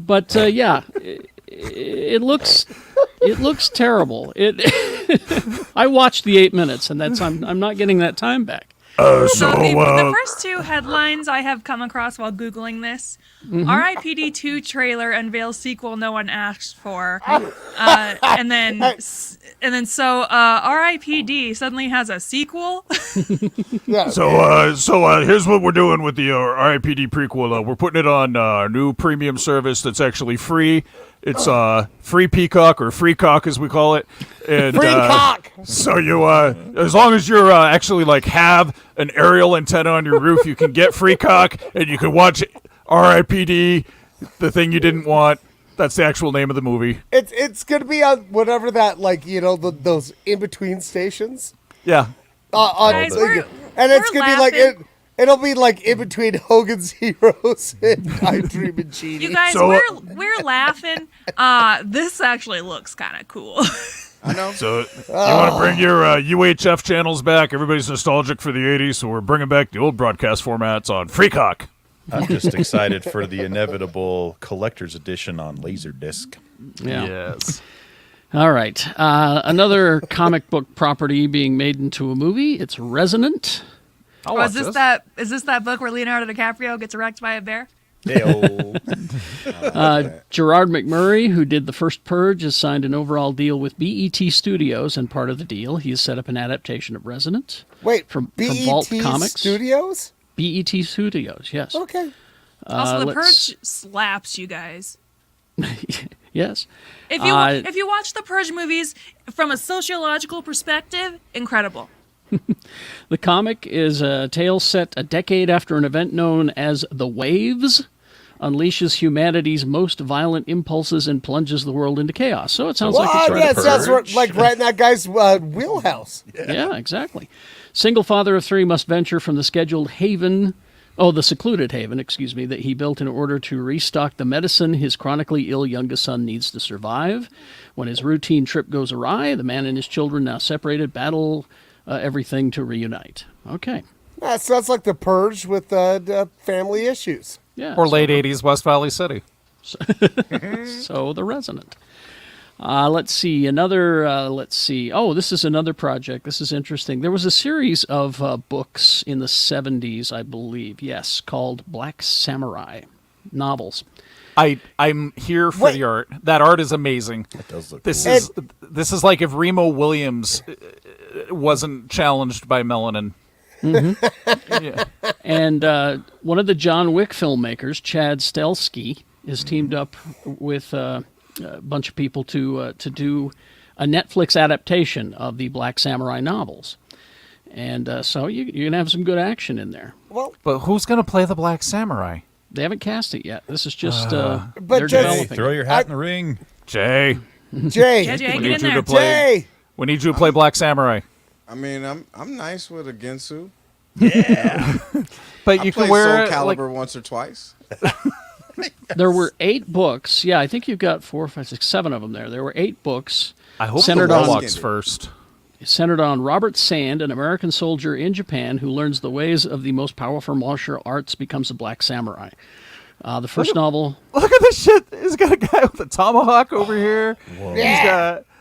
But yeah, it looks terrible. I watched the 8 minutes, and I'm not getting that time back. So the first two headlines I have come across while Googling this. R.I.P.D. 2 trailer unveils sequel no one asked for. And then R.I.P.D. suddenly has a sequel. Yeah. So here's what we're doing with the RIPD prequel. We're putting it on our new premium service that's actually free. It's free peacock or free cock as we call it. And, Free cock. So you, as long as you're actually like have an aerial antenna on your roof, you can get free cock and you can watch R.I.P.D. the thing you didn't want. That's the actual name of the movie. It's gonna be on whatever that those in between stations. Yeah. Guys, And it's we're gonna be like it'll be like in between Hogan's Heroes and I Dream of Jeannie. you guys, So, we're laughing. This actually looks kind of cool. I know. So you want to bring your UHF channels back? Everybody's nostalgic for the 80s, so we're bringing back the old broadcast formats on free cock. I'm just excited for the inevitable collector's edition on Laserdisc. Yeah. Yes. All right. Another comic book property being made into a movie. It's Resonant. I'll Oh, watch is this that book where Leonardo DiCaprio gets wrecked by a bear? Heyo. Gerard McMurray, who did the first Purge, has signed an overall deal with BET Studios, and part of the deal, he has set up an adaptation of Resonant. Wait, from BET Vault Comics. Studios? BET Studios, yes. Okay. Also, the let's- Purge slaps, you guys. Yes. If you watch the Purge movies from a sociological perspective, incredible. The comic is a tale set a decade after an event known as The Waves unleashes humanity's most violent impulses and plunges the world into chaos. So it sounds like it's right up sounds Purge. like right in that guy's wheelhouse. Yeah, exactly. Single father of three must venture from the secluded haven that he built in order to restock the medicine his chronically ill youngest son needs to survive. When his routine trip goes awry, the man and his children, now separated, battle everything to reunite. Okay. That sounds like the Purge with family issues. Yeah. Or late 80s West Valley City. So The Resonant. Let's see. Oh, this is another project. This is interesting. There was a series of books in the 70s, I believe. Yes, called Black Samurai novels. I'm here for the art. That art is amazing. That does look This cool. this is like if Remo Williams wasn't challenged by melanin. Yeah. And one of the John Wick filmmakers, Chad Stahelski, is teamed up with a bunch of people to do a Netflix adaptation of the Black Samurai novels. And so you're going to have some good action in there. Well, But who's going to play the Black Samurai? They haven't cast it yet. This is just But they're just- Hey, developing. throw your hat in the ring. Jay, Jay, Yeah, Jay, we get need in you there. to play. Jay, We need you to play Black Samurai. I mean, I'm nice with a Gensu. But I you played can wear Soul it Calibur once or twice. There were 8 books. Yeah, I think you've got 4, 5, 6, 7 of them there. There were 8 books I hope centered the on- Warlocks first. centered on Robert Sand, an American soldier in Japan who learns the ways of the most powerful martial arts, becomes a black samurai. The first novel. Look at this shit. He's got a guy with a tomahawk over here.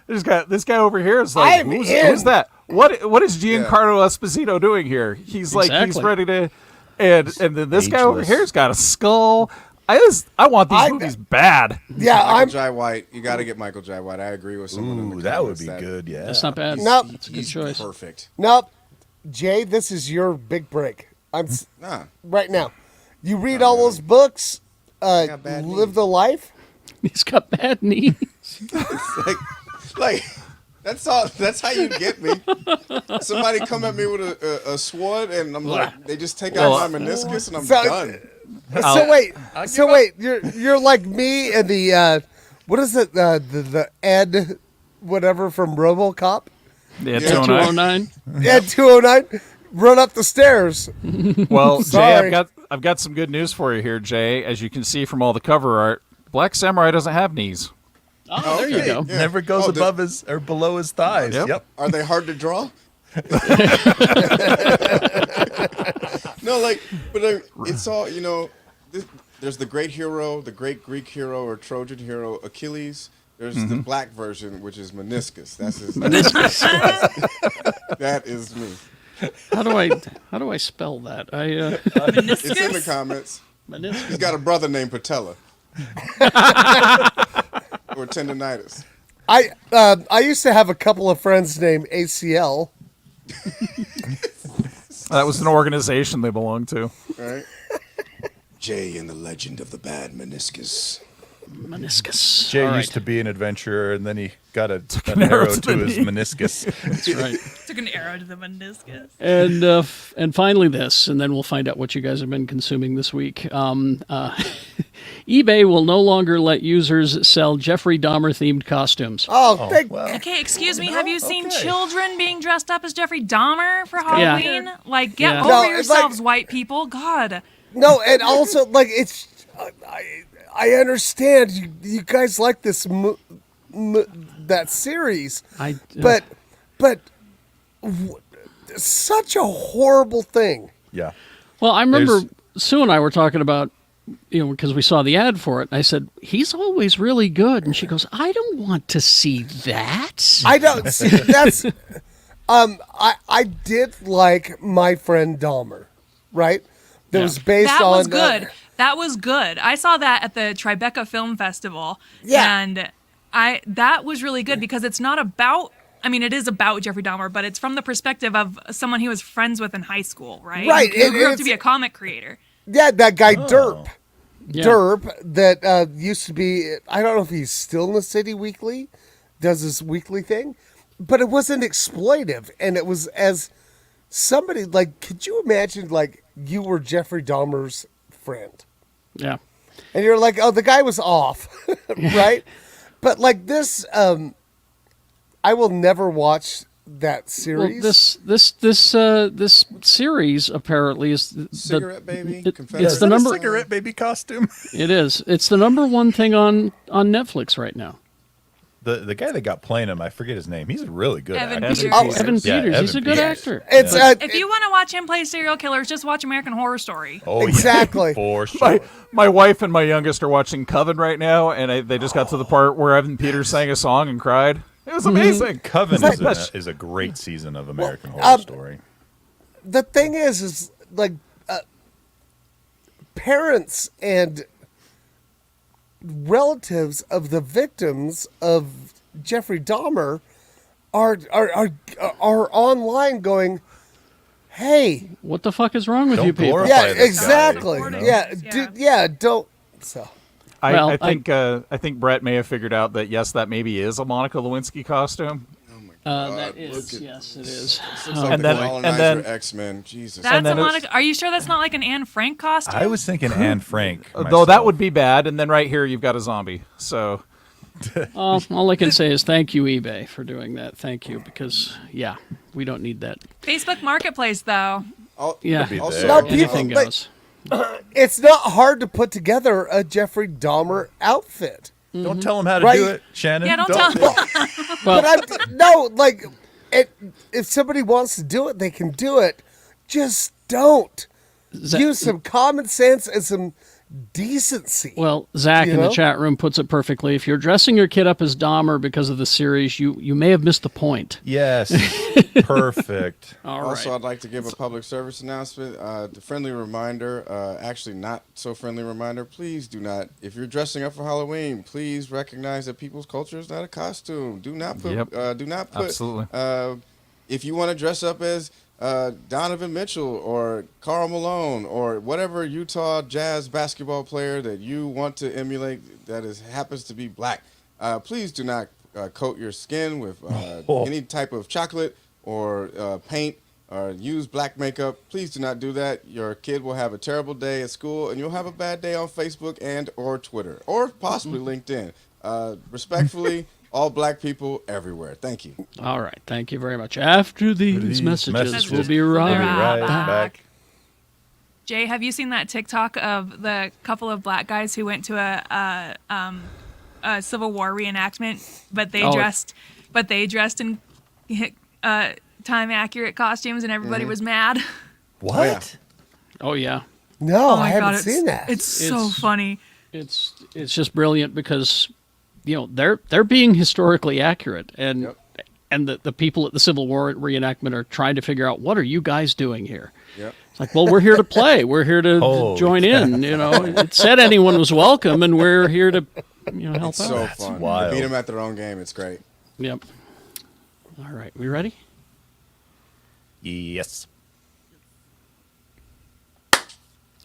He's got this guy over here. Is like, I'm who's in. that? What is Giancarlo Esposito doing here? He's like, he's Exactly. ready to, and then this guy over Ageless. here's got a skull. I want these movies bad. yeah, Michael I'm. Jai White. You got to get Michael Jai White. I agree with someone in the Ooh, that would comments be good. Yeah, That's not bad. Nope. That's a good He's choice. perfect. Nope, Jay, this is your big break. Nah, Right now. You read all those books. got bad Live knees. the life. He's got bad knees. like that's all. That's how you get me. Somebody come at me with a sword, and I'm like, they just take out my meniscus, and I'm So- done. So wait, you're like me and the what is it the Ed whatever from RoboCop? Yeah, Yeah. 209. 209. Ed 209 run up the stairs. Well, Jay, Sorry. I've got some good news for you here, Jay. As you can see from all the cover art, Black Samurai doesn't have knees. Oh, there you okay. go. Yeah. never goes Oh, above his or below his thighs. Yep. Yep. Are they hard to draw? No, it's all there's the great hero, the great Greek hero or Trojan hero, Achilles. There's the black version, which is meniscus. That's his. That is me. How do I spell that? It's in the comments. He's Meniscus. got a brother named Patella. Or tendonitis. I used to have a couple of friends named ACL. That was an organization they belonged to. Right? Jay and the Legend of the Bad Meniscus. Meniscus. Jay All used right. to be an adventurer, and then he got an an arrow arrow to to the his knee. meniscus. That's right. Took an arrow to the meniscus. And finally this, and then we'll find out what you guys have been consuming this week. eBay will no longer let users sell Jeffrey Dahmer-themed costumes. Oh, thank Okay, excuse me. Have you seen Okay. children being dressed up as Jeffrey Dahmer for Halloween? Like, get Yeah. over No, it's yourselves, like- white people. God. No, and also like it's. I understand you guys like this that series, but such a horrible thing. Yeah. Well, I remember There's- Sue and I were talking about, because we saw the ad for it. And I said, he's always really good. And she goes, I don't want to see that. I don't see that's. I did like My Friend Dahmer, right? That was based That on was good. That was good. I saw that at the Tribeca Film Festival. Yeah. And that was really good because it's not about, I mean, it is about Jeffrey Dahmer, but it's from the perspective of someone he was friends with in high school, right? Right, Who grew up it's- to be a comic creator. Yeah, that guy Derp. Yeah. Derp that used to be. I don't know if he's still in the City Weekly, does his weekly thing, but it wasn't exploitive, and it was as somebody like. Could you imagine like you were Jeffrey Dahmer's friend, Yeah. and you're like, oh, the guy was off, right? But like this, I will never watch that series. Well, this series apparently is Cigarette baby, it's Confederate. the number. cigarette baby costume. It is. It's the number one thing on Netflix right now. The guy that got playing him, I forget his name. He's a really good Evan actor. Peters. Oh, Evan Yeah, Peters. He's a Evan good Peters. actor. It's If you want to watch him play serial killers, just watch American Horror Story. Oh, Exactly. yeah, for sure. My wife and my youngest are watching Coven right now, and they just got to the part where Evan Peters sang a song and cried. It was amazing. Coven is a great season of American Horror Story. the thing is like parents and relatives of the victims of Jeffrey Dahmer are online going, "Hey, What the fuck is wrong with Don't you people? glorify yeah, this guy, exactly, you know? yeah, don't." So Well, I think Brett may have figured out that yes, that maybe is a Monica Lewinsky costume. That is, yes, it is. Looks like And the then- colonizer and then- X-Men. Jesus. That's then a it's- Monica. Are you sure that's not like an Anne Frank costume? I was thinking Anne Frank. Though that myself. would be bad. And then right here you've got a zombie. So All I can say is thank you, eBay, for doing that. Thank you, because yeah, we don't need that. Facebook Marketplace, though. Yeah, be Also, there. No, people- anything like- goes. it's not hard to put together a Jeffrey Dahmer outfit. Don't tell him how to Right. do it, Shannon. Yeah, don't tell him. Well, But I'm no like if somebody wants to do it, they can do it. Just don't. Use some common sense and some decency. well, Zach You in the know? chat room puts it perfectly. If you're dressing your kid up as Dahmer because of the series, you may have missed the point. Yes. Perfect. All right. Also, I'd like to give a public service announcement. The friendly reminder, actually not so friendly reminder, please do not, if you're dressing up for Halloween, please recognize that people's culture is not a costume. Do not put, Yep. Absolutely. If you want to dress up as Donovan Mitchell or Karl Malone or whatever Utah Jazz basketball player that you want to emulate that happens to be black, please do not coat your skin with any type of chocolate or paint or use black makeup. Please do not do that. Your kid will have a terrible day at school and you'll have a bad day on Facebook and or Twitter or possibly LinkedIn. Respectfully, all black people everywhere. Thank you. All right. Thank you very much. After these messages, we'll be right We'll be back. back. Jay, have you seen that TikTok of the couple of black guys who went to a Civil War reenactment, but they dressed in time accurate costumes, and everybody was mad? What? Oh yeah. No, Oh I my haven't God, seen that. It's so It's- funny. It's just brilliant because they're being historically accurate, and the people at the Civil War reenactment are trying to figure out, what are you guys doing here? Yep. It's like, well, we're here to play. We're here to Holy join in. It said anyone was welcome, and we're here to help It's out. so fun. wild. To beat them at their own game. It's great. Yep. All right, we ready? Yes.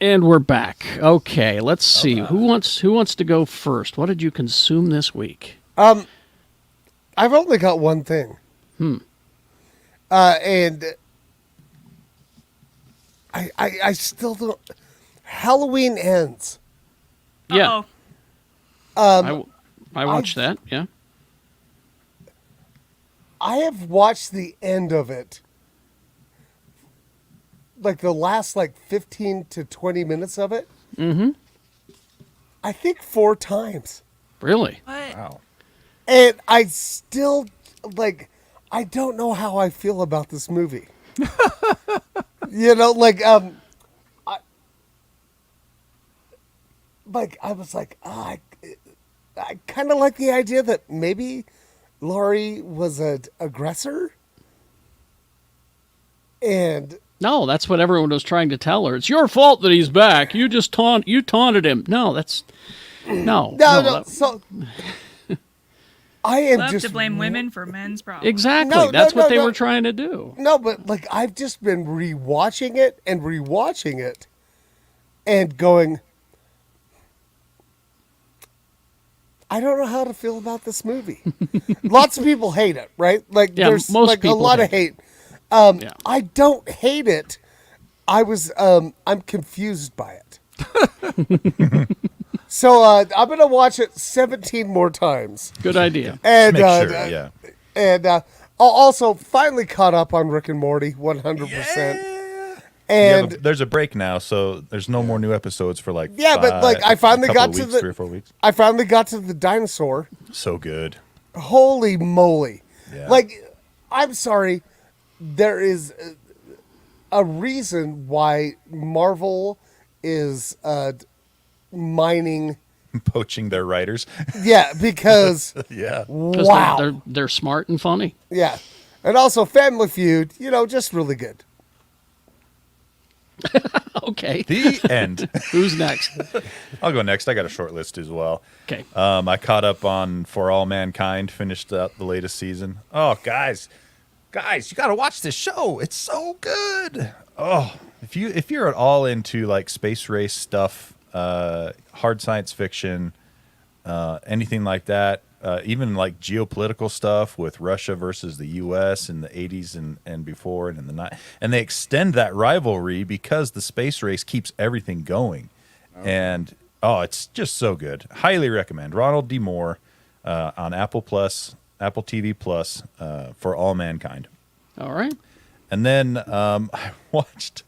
And we're back. Okay, let's see. Who wants to go first? What did you consume this week? I've only got one thing. And I still don't. Halloween ends. Yeah. Uh-oh. I watched that. Yeah. I have watched the end of it, like the last 15 to 20 minutes of it. Mm-hmm. I think 4 times. Really? What? Wow. And I still, I don't know how I feel about this movie. I was I kind of like the idea that maybe Laurie was an aggressor. And No, that's what everyone was trying to tell her. It's your fault that he's back. You just taunted him. No, that's no. So I am Love just to blame women for men's problems. Exactly. No, That's no, what they no. were trying to do. No, but I've just been rewatching it and going, I don't know how to feel about this movie. Lots of people hate it, right? Yeah, There's most a people lot of hate hate. Yeah. I don't hate it. I'm confused by it. So I'm gonna watch it 17 more times. Good idea. And Make sure, yeah. And also finally caught up on Rick and Morty 100%. Yeah, And but there's a break now, so there's no more new episodes for but I finally got to 3 or 4 weeks. I finally got to the dinosaur. So good. Holy moly. Yeah. I'm sorry. There is a reason why Marvel is mining. Poaching their writers. Yeah, because Yeah. 'Cause wow. they're smart and funny. Yeah. And also Family Feud, just really good. Okay. The end. Who's next? I'll go next. I got a short list as well. Okay. I caught up on For All Mankind, finished up the latest season. Oh, guys, you got to watch this show. It's so good. Oh, if you're at all into space race stuff, hard science fiction, anything like that, even geopolitical stuff with Russia versus the U.S. in the 80s and before and in the night, and they extend that rivalry because the space race keeps everything going. Okay. And it's just so good. Highly recommend. Ronald D. Moore on Apple TV Plus, For All Mankind. All right. And then I watched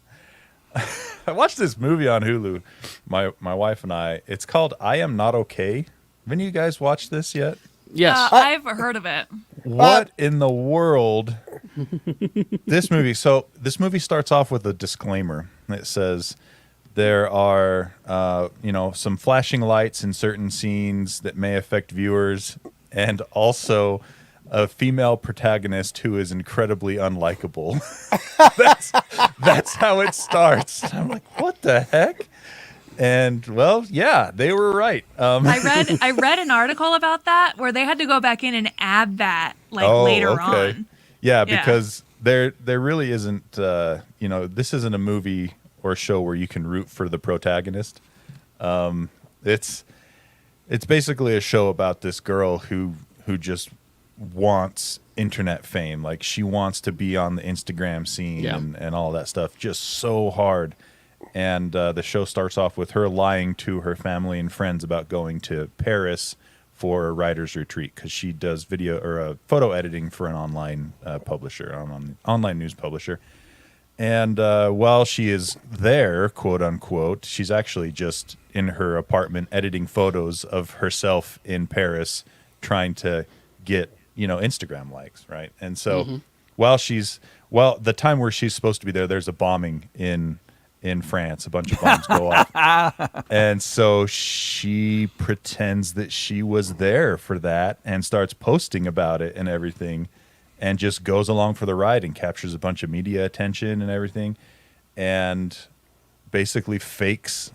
this movie on Hulu. My wife and I. It's called I Am Not Okay. Haven't you guys watched this yet? Yes. I've heard of it. What in the world? This movie starts off with a disclaimer. It says there are some flashing lights in certain scenes that may affect viewers, and also a female protagonist who is incredibly unlikable. That's how it starts. I'm like, what the heck? And well, yeah, they were right. I read an article about that where they had to go back in and add that later on. Yeah, because there really isn't. This isn't a movie or a show where you can root for the protagonist. It's basically a show about this girl who just wants internet fame. Like she wants to be on the Instagram scene and all that stuff just so hard. And the show starts off with her lying to her family and friends about going to Paris for a writer's retreat because she does video or photo editing for an online publisher, online news publisher. And while she is there, quote unquote, she's actually just in her apartment editing photos of herself in Paris, trying to get Instagram likes, right? And so while the time where she's supposed to be there, there's a bombing in France. A bunch of bombs go off. And so she pretends that she was there for that and starts posting about it and everything and just goes along for the ride and captures a bunch of media attention and everything and basically fakes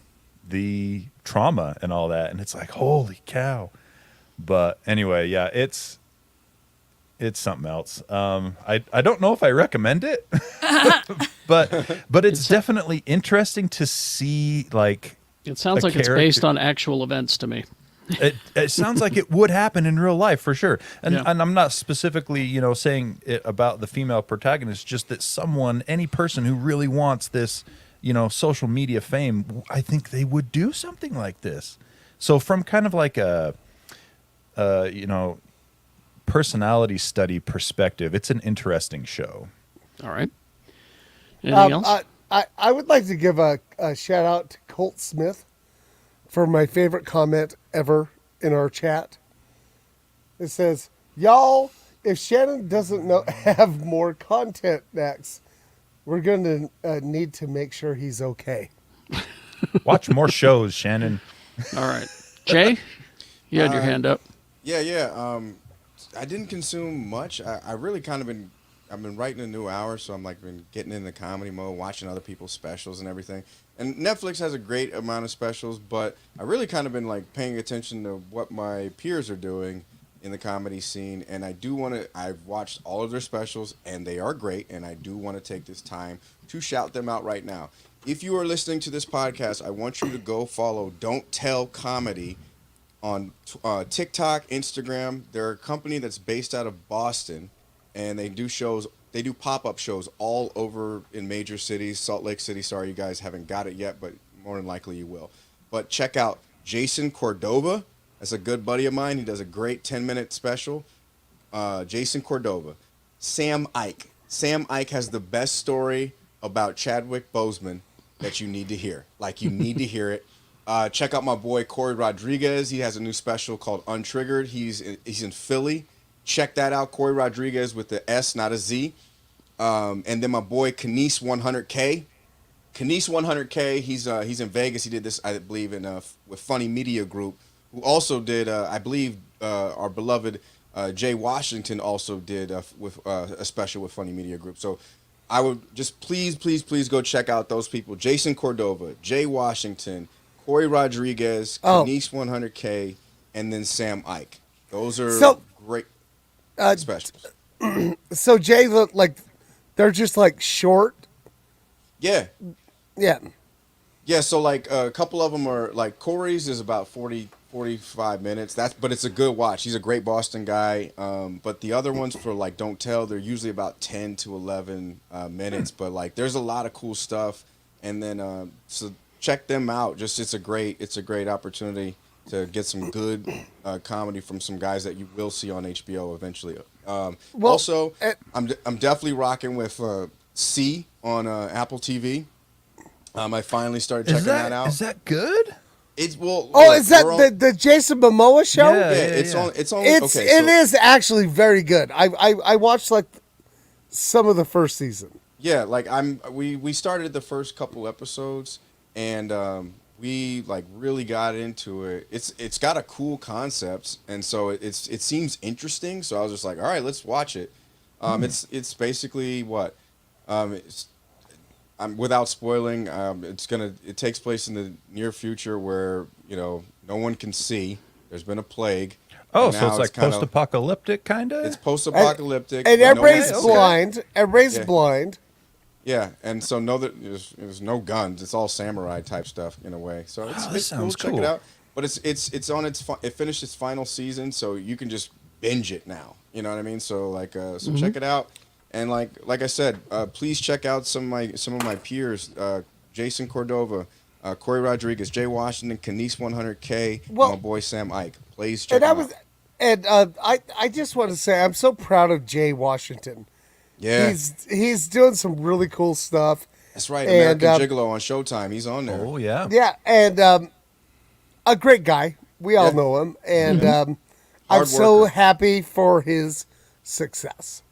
the trauma and all that. And it's like, holy cow. But anyway, yeah, it's something else. I don't know if I recommend it, but it's definitely interesting to see like. It sounds like it's based on actual events to me. It sounds like it would happen in real life for sure. And Yeah. and I'm not specifically, saying it about the female protagonist, just that any person who really wants this, social media fame, I think they would do something like this. So from kind of like a personality study perspective, it's an interesting show. All right. Anything else? I would like to give a shout out to Colt Smith for my favorite comment ever in our chat. It says, "Y'all, if Shannon doesn't have more content next, we're going to need to make sure he's okay." Watch more shows, Shannon. All right. Jay, you had your hand up. Yeah. I didn't consume much. I really kind of I've been writing a new hour, so I'm been getting into comedy mode, watching other people's specials and everything. And Netflix has a great amount of specials, but I really kind of been paying attention to what my peers are doing in the comedy scene. And I've watched all of their specials, and they are great. And I do want to take this time to shout them out right now. If you are listening to this podcast, I want you to go follow Don't Tell Comedy on TikTok, Instagram. They're a company that's based out of Boston, and they do shows. They do pop-up shows all over in major cities. Salt Lake City, sorry you guys haven't got it yet, but more than likely you will. But check out Jason Cordova. That's a good buddy of mine. He does a great 10-minute special. Jason Cordova. Sam Ike. Sam Ike has the best story about Chadwick Boseman that you need to hear. You need to hear it. Check out my boy Corey Rodriguez. He has a new special called Untriggered. He's in Philly. Check that out, Corey Rodriguez with the S, not a Z. And then my boy Kanice 100K. Kanice 100K. He's in Vegas. He did this, I believe, with Funny Media Group, who also did, I believe, our beloved Jay Washington also did with a special with Funny Media Group. So I would just please go check out those people: Jason Cordova, Jay Washington, Corey Rodriguez, Kanice 100K, and then Sam Ike. Those are great specials. So Jay, they're just short. Yeah. Yeah. So a couple of them are Corey's is about 45 minutes. But it's a good watch. He's a great Boston guy. But the other ones for Don't Tell, they're usually about 10 to 11 minutes. But there's a lot of cool stuff. And then so check them out. It's a great opportunity to get some good comedy from some guys that you will see on HBO eventually. I'm definitely rocking with C on Apple TV. I finally started checking that out. Is that good? It's well. Is that the Jason Momoa show? Yeah, it's on. It is actually very good. I watched some of the first season. Yeah, we started the first couple episodes, and we really got into it. It's got a cool concept, and so it seems interesting. So I was just all right, let's watch it. It's basically what, without spoiling, it takes place in the near future where no one can see. There's been a plague. Oh, so it's post-apocalyptic kind of. It's post-apocalyptic, and everybody's blind. Everybody's blind. Yeah, and so there's no guns. It's all samurai type stuff in a way. So it's cool. Check it out. But it finished its final season, so you can just binge it now. You know what I mean? So check it out. And like I said, please check out some of my peers: Jason Cordova, Corey Rodriguez, Jay Washington, Kanice 100K, and my boy Sam Ike. Please check them out. I just want to say I'm so proud of Jay Washington. Yeah, he's doing some really cool stuff. That's right, American Gigolo on Showtime. He's on there. Oh yeah, yeah, and a great guy. We all know him, and I'm so happy for his success.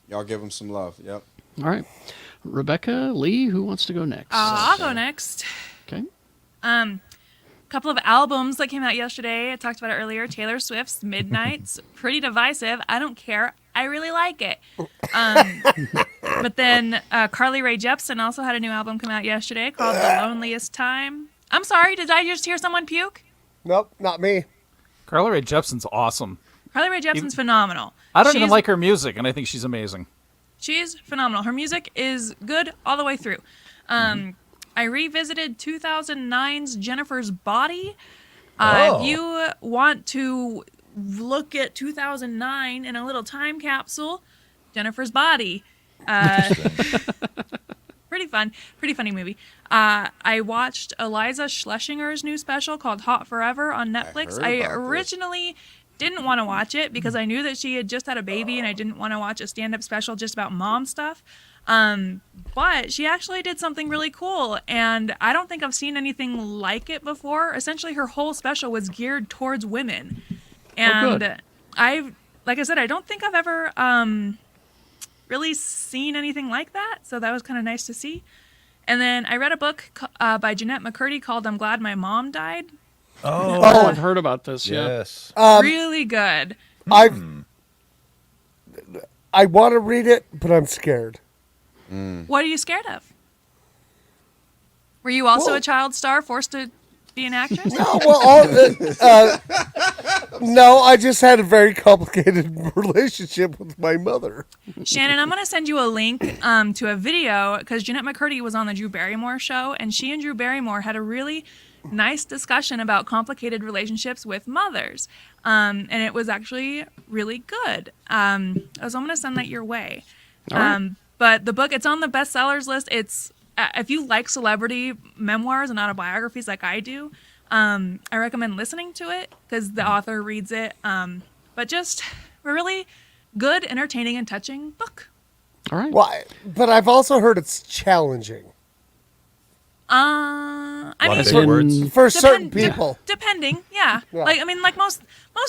Y'all give him some love. Yep. All right, Rebecca, Lee, who wants to go next? I'll go next. Okay. Couple of albums that came out yesterday. I talked about it earlier. Taylor Swift's Midnight's pretty divisive. I don't care. I really like it. But then Carly Rae Jepsen also had a new album come out yesterday called The Loneliest Time. I'm sorry, did I just hear someone puke? Nope, not me. Carly Rae Jepsen's awesome. Carly Rae Jepsen's phenomenal. I don't even She's- like her music, and I think she's amazing. She's phenomenal. Her music is good all the way through. I revisited 2009's Jennifer's Body. If you want to look at 2009 in a little time capsule, Jennifer's Body. Pretty funny movie. I watched Eliza Schlesinger's new special called Hot Forever on Netflix. heard I about this. originally didn't want to watch it because I knew that she had just had a baby and I didn't want to watch a stand-up special just about mom stuff. But she actually did something really cool, and I don't think I've seen anything like it before. Essentially, her whole special was geared towards women. And good. like I said, I don't think I've ever really seen anything like that, so that was kind of nice to see. And then I read a book by Jeanette McCurdy called I'm Glad My Mom Died. Oh, I've heard about this. yes. Really good. I want to read it, but I'm scared. What are you scared of? Were you also Well- a child star forced to be an actress? No, no, I just had a very complicated relationship with my mother. Shannon, I'm going to send you a link to a video because Jeanette McCurdy was on the Drew Barrymore show, and she and Drew Barrymore had a really nice discussion about complicated relationships with mothers. And it was actually really good. So I'm going to send that your way. But the book, it's on the bestsellers list. It's if you like celebrity memoirs and autobiographies like I do, I recommend listening to it because the author reads it. But just a really good, entertaining, and touching book. All right. Well, but I've also heard it's challenging I A lot mean, of As big in- words. for certain people. Depending, yeah. Yeah. Like most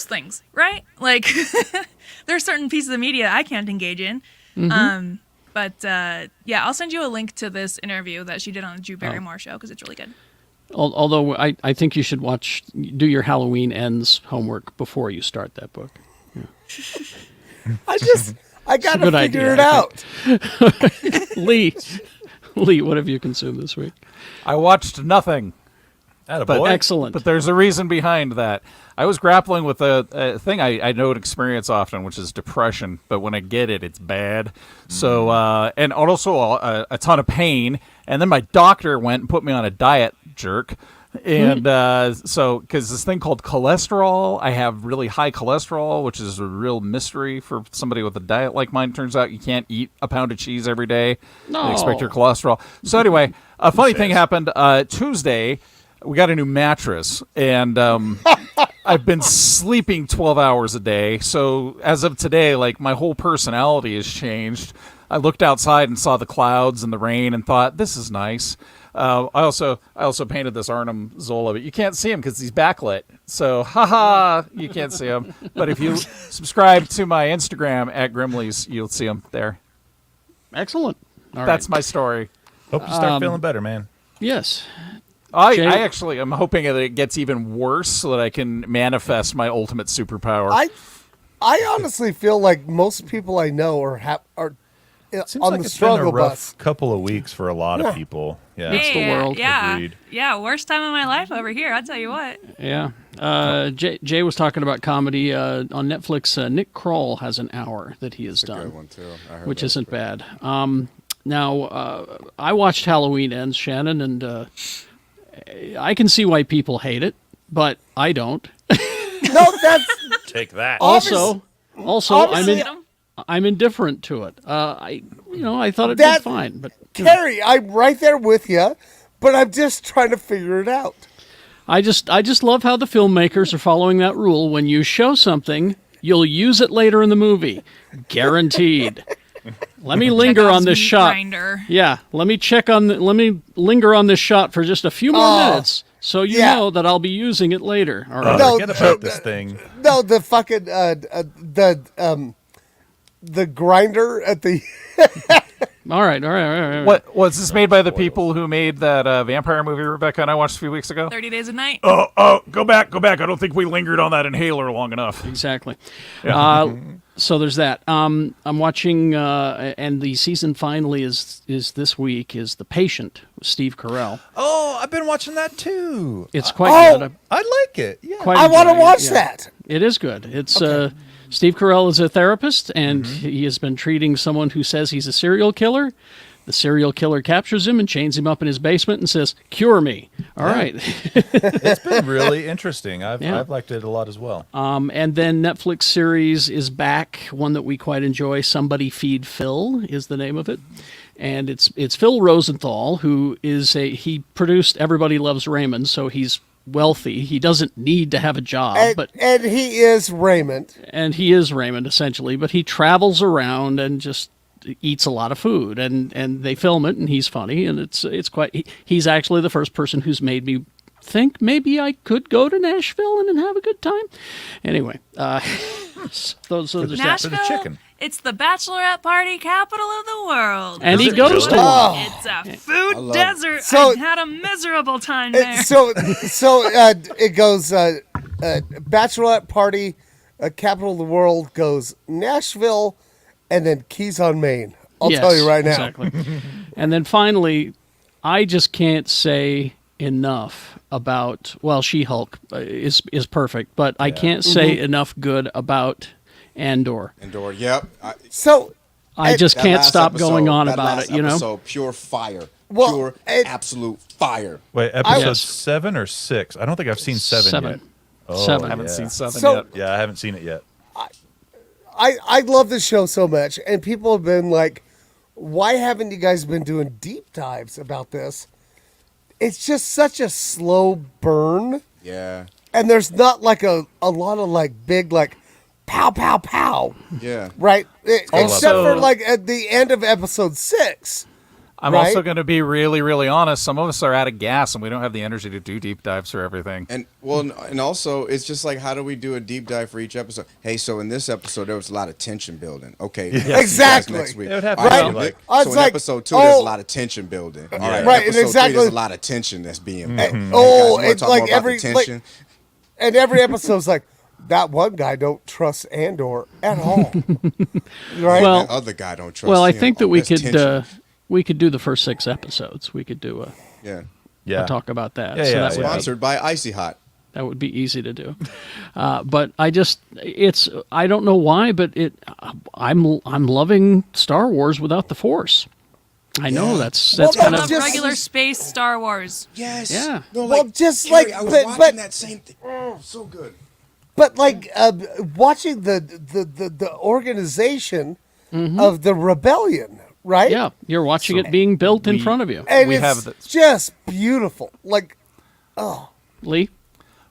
things, right? Like there's certain pieces of media I can't engage in. But yeah, I'll send you a link to this interview that she did on the Drew Barrymore show because it's really good. Although I think you should do your Halloween Ends homework before you start that book. I got to good figure idea, it out. Lee, what have you consumed this week? I watched nothing. Attaboy. Excellent. But there's a reason behind that. I was grappling with a thing I know and experience often, which is depression. But when I get it, it's bad. So, and also a ton of pain. And then my doctor went and put me on a diet, jerk. And so, because this thing called cholesterol, I have really high cholesterol, which is a real mystery for somebody with a diet like mine. Turns out you can't eat a pound of cheese every day and expect your cholesterol. So anyway, a funny thing happened Tuesday. We got a new mattress, and I've been sleeping 12 hours a day. So as of today, like my whole personality has changed. I looked outside and saw the clouds and the rain and thought, this is nice. I also painted this Arnhem Zola, but you can't see him because he's backlit. So, haha, you can't see him. But if you subscribe to my Instagram at Grimley's, you'll see him there. Excellent. All That's right. my story. Hope you start feeling better, man. Yes. I actually am hoping that it gets even worse so that I can manifest my ultimate superpower. I honestly feel like most people I know are Seems on like the it's been a struggle rough bus. couple of weeks for a lot of people. Yeah. It's the world. Yeah, Agreed. yeah. Worst time of my life over here. I'll tell you what. Yeah. Jay was talking about comedy on Netflix. Nick Kroll has an hour that he has done, Good one too. I heard which that was isn't great. bad. Now, I watched Halloween Ends, Shannon, and I can see why people hate it, but I don't. No, that's Take that. Also, Obviously- I'm indifferent to it. I thought it That- did fine, but Carrie. I'm right there with you, but I'm just trying to figure it out. I just love how the filmmakers are following that rule. When you show something, you'll use it later in the movie, guaranteed. Let me linger on this shot. Grinder. Yeah, let me linger on this shot for just a few more minutes, so you yeah. know that I'll be using it later. All right. No, Forget about this thing. No, the fucking the grinder at the All right. What was this made by the people who made that vampire movie Rebecca and I watched a few weeks ago? 30 Days a Night. Oh, go back. I don't think we lingered on that inhaler long enough. Exactly. So there's that. I'm watching, and the season finally is this week. Is The Patient with Steve Carell. Oh, I've been watching that too. It's quite good. I like it. Yeah. Quite I want to enjoying it, watch yeah. that. It is good. It's Steve Carell is a therapist, and he has been treating someone who says he's a serial killer. The serial killer captures him and chains him up in his basement and says, "Cure me." All right. It's been really interesting. I've Yeah. liked it a lot as well. And then Netflix series is back, one that we quite enjoy. Somebody Feed Phil is the name of it. And it's Phil Rosenthal, who he produced Everybody Loves Raymond, so he's wealthy. He doesn't need to have a job, And he is Raymond. and he is Raymond essentially, but he travels around and just eats a lot of food, and they film it, and he's funny, and it's quite. He's actually the first person who's made me think maybe I could go to Nashville and have a good time. Anyway, those are the Nashville, chicken. it's the bachelorette party capital of the world. And he Is it goes to really? one. It's a food desert. So- I had a miserable time there. So it goes bachelorette party, capital of the world goes Nashville, and then Keys on Maine. I'll tell you right now. Exactly. And then finally, I just can't say enough about. Well, She-Hulk is perfect, but I can't say enough good about Andor. Andor, yep. So I just That can't last stop going episode- on that about last it. You know. episode, pure fire. Well, Pure, it- absolute fire. Wait, episode Yes. 7 or 6? I don't think I've seen 7 yet. Oh, Seven. I haven't yeah. seen 7 So- yet. Yeah, I haven't seen it yet. I love this show so much, and people have been like, "Why haven't you guys been doing deep dives about this?" It's just such a slow burn, Yeah. and there's not like a lot of like big like pow pow pow, Yeah. right? Except for Also- like at the end of episode 6. I'm Right? also going to be really, really honest. Some of us are out of gas, and we don't have the energy to do deep dives for everything. And and also it's just like, how do we do a deep dive for each episode? Hey, so in this episode there was a lot of tension building. Okay, we'll see you guys Exactly. Next week. It would have All to right, be like- so It's in like, episode 2 there's oh, a lot of tension building. All right, right, and episode 3 exactly- there's a lot of tension that's being built. Oh, You guys wanna it's talk like more about every the like, tension? and every episode's like that one guy don't trust Andor at all, right? Well, That other guy don't trust Well, I him. think that Oh, we that's could tension. we could do the first 6 episodes. We could do yeah. Yeah. a talk about that. Yeah, so yeah, that would be- Sponsored by Icy Hot. That would be easy to do, but I don't know why, but I'm loving Star Wars without the Force. I know Yeah. that's Well, kind that's of just- regular space Star Wars. Yes. Yeah. No, Well, like, just Carrie, like- I was but- watching but- that same thing. Oh, so good. But like watching the organization of the rebellion, right? yeah. You're watching it being built in front of you, and We it's have the- just beautiful. Like, Lee.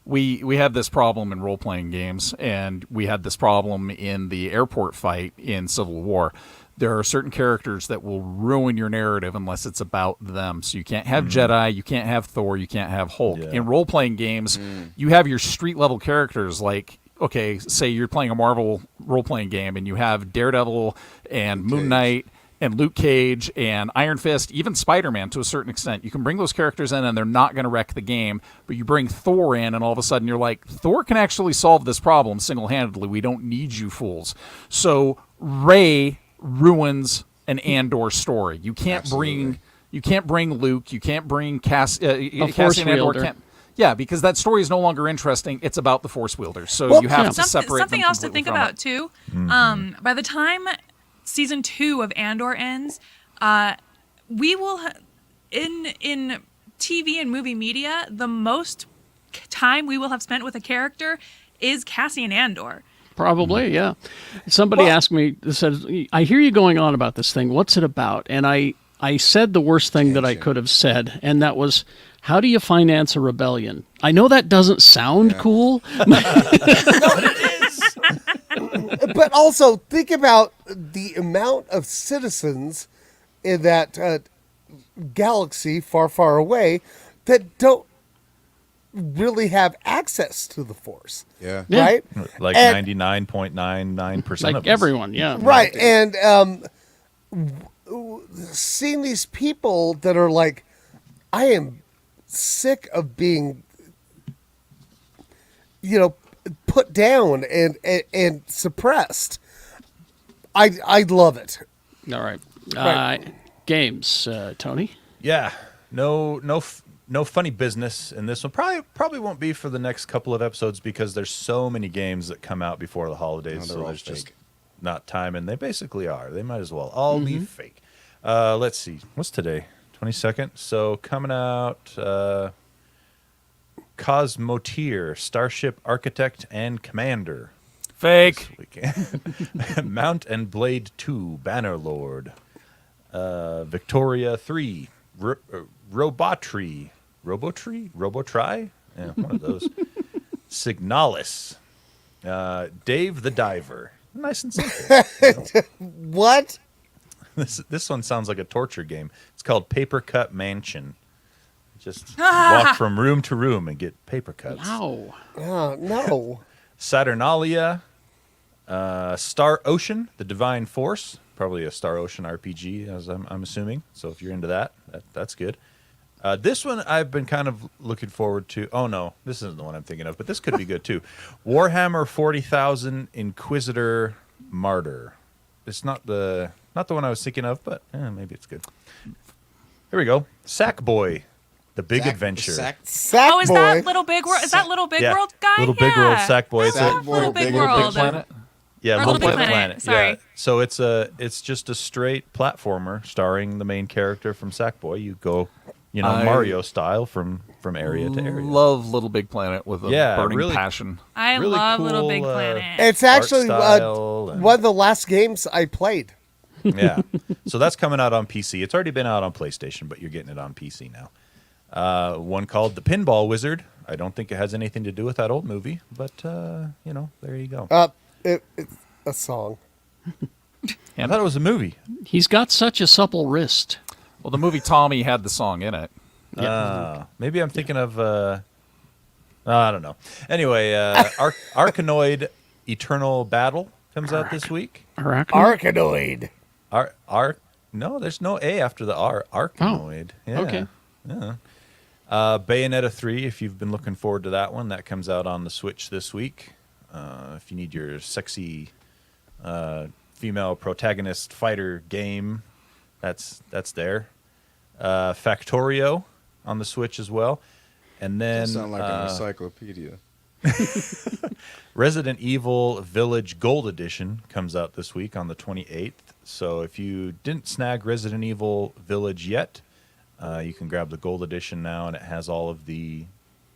We had this problem in role-playing games, and we had this problem in the airport fight in Civil War. There are certain characters that will ruin your narrative unless it's about them. So you can't have Jedi, you can't have Thor, you can't have Hulk. Yeah. In role-playing games, you have your street-level characters like, okay, say you're playing a Marvel role-playing game, and you have Daredevil and Moon Knight and Luke Cage and Iron Fist, even Spider-Man to a certain extent. You can bring those characters in and they're not going to wreck the game, but you bring Thor in and all of a sudden you're like, Thor can actually solve this problem single-handedly. We don't need you fools. So Rey ruins an Andor story. You can't bring Luke, you can't bring Force Cassian Andor. wielder. Yeah, because that story is no longer interesting. It's about the Force wielders. So Well, you have yeah. to separate Something them else to completely think from about it. too. By the time season 2 of Andor ends, we will in TV and movie media, the most time we will have spent with a character is Cassian Andor. Probably, yeah. Somebody asked me, said, I hear you going on about this thing. What's it about? And I said the worst thing that I could have said, and that was, how do you finance a rebellion? I know that doesn't sound cool. but also think about the amount of citizens in that galaxy far, far away that don't really have access to the Force, Yeah. Yeah. right? Like And- 99.99% Like of us. everyone, yeah. Right, and seeing these people that are like, I am sick of being, put down and suppressed. I love it. All right. Right. Games, Tony. Yeah. No no funny business in this one. Probably won't be for the next couple of episodes because there's so many games that come out before the holidays, they're so all there's just fake. not time, and they basically are. They might as well all be fake. Let's see. What's today? 22nd. So coming out, Cosmoteer, Starship Architect and Commander. Fake. This weekend. Mount and Blade 2, Bannerlord. Victoria 3, Robotry. Robotry? Yeah, one of those. Signalis. Dave the Diver. Nice and simple. What? This one sounds like a torture game. It's called Paper Cut Mansion. Just walk from room to room and get paper cuts. Wow. Oh, no. Saturnalia, Star Ocean, The Divine Force. Probably a Star Ocean RPG, as I'm assuming. So if you're into that's good. This one I've been kind of looking forward to. Oh, no, this isn't the one I'm thinking of, but this could be good, too. Warhammer 40,000 Inquisitor Martyr. It's not the one I was thinking of, but maybe it's good. Here we go. Sackboy, The Big Adventure. Sack Oh, is boy. that Little Big World? Is that Little Big Yeah. World guy? Little Big World Sackboy. I It's love a- Little Big Little Big World. Planet. Yeah, Or Little Little Big Big Planet. Planet, sorry. Yeah. So it's just a straight platformer starring the main character from Sackboy. You go, Mario style from area to area. Love Little Big Planet with a Yeah, burning really- passion. I Really love Little cool, Big Planet. It's actually style and- one of the last games I played. Yeah. So that's coming out on PC. It's already been out on PlayStation, but you're getting it on PC now. One called The Pinball Wizard. I don't think it has anything to do with that old movie, but there you go. It's a song. I thought it was a movie. He's got such a supple wrist. Well, the movie Tommy had the song in it. Maybe I'm thinking of I don't know. Anyway, Arkanoid Eternal Battle comes out this week. Arachnoid. Arkanoid. No, there's no A after the R. Arkanoid. Yeah. Okay. Yeah. Bayonetta 3, if you've been looking forward to that one, that comes out on the Switch this week. If you need your sexy female protagonist fighter game, that's there. Factorio on the Switch as well. And then Sound like an encyclopedia. Resident Evil Village Gold Edition comes out this week on the 28th. So if you didn't snag Resident Evil Village yet, you can grab the Gold Edition now, and it has all of the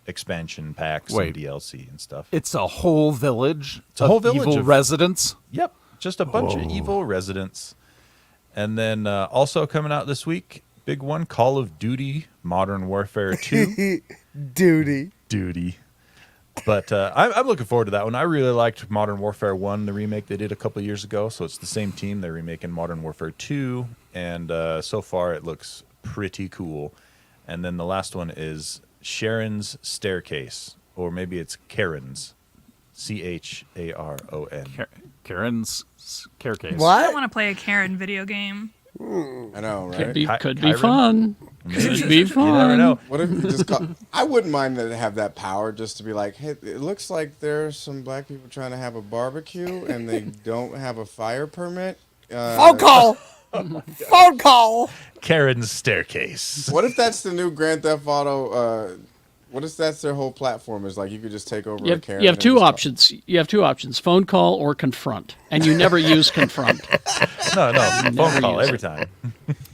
expansion packs and DLC and stuff. It's a whole village. It's a whole village evil of- residents. Yep, just a bunch of evil residents. And then also coming out this week, big one, Call of Duty Modern Warfare 2. Duty. But I'm looking forward to that one. I really liked Modern Warfare 1, the remake they did a couple of years ago. So it's the same team. They're remaking Modern Warfare 2. And so far it looks pretty cool. And then the last one is Sharon's Staircase. Or maybe it's Karen's. Charon. Karen's staircase. I What? want to play a Karen video game. I know, right? Could be Kyron? fun. Could be fun. You never know. What if you just call? I wouldn't mind to have that power just to be like, hey, it looks like there's some black people trying to have a barbecue and they don't have a fire permit. Phone call. Phone call. Karen's Staircase. What if that's the new Grand Theft Auto? What if that's their whole platform? Is like you could just take over a Karen. You have and two just- options. You have two options: phone call or confront. And you never use confront. No, phone call use every it.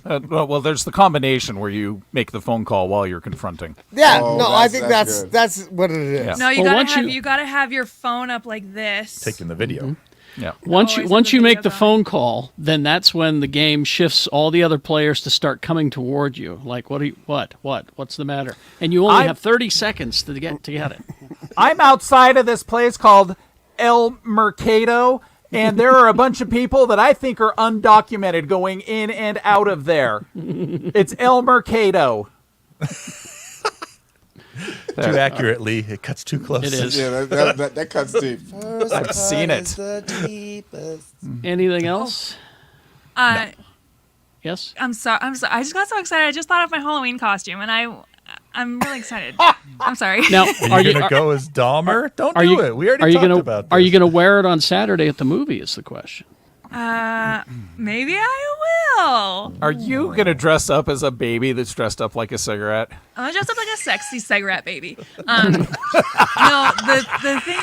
time. Well, there's the combination where you make the phone call while you're confronting. Yeah, Oh, no, I that's- think that's that's good. what it is. Yeah. No, you Well, gotta once have you- you gotta have your phone up like this. Taking the video. Yeah. Once Always you have the make the videos on. phone call, then that's when the game shifts all the other players to start coming toward you. Like, what's the matter? And you only have 30 seconds to get it. I'm outside of this place called El Mercado, and there are a bunch of people that I think are undocumented going in and out of there. It's El Mercado. Too accurately, it cuts too close. It is. Yeah, that cuts deep. I've seen it. Anything else? Yes. I'm sorry. I just got so excited. I just thought of my Halloween costume, and I'm really excited. I'm sorry. Now, Are you going to go as Dahmer? Don't are do you, it. We already are you talked gonna, about this. Are you going to wear it on Saturday at the movie? Is the question. Maybe I will. Are you gonna dress up as a baby that's dressed up like a cigarette? I'm gonna dress up like a sexy cigarette baby. No, the thing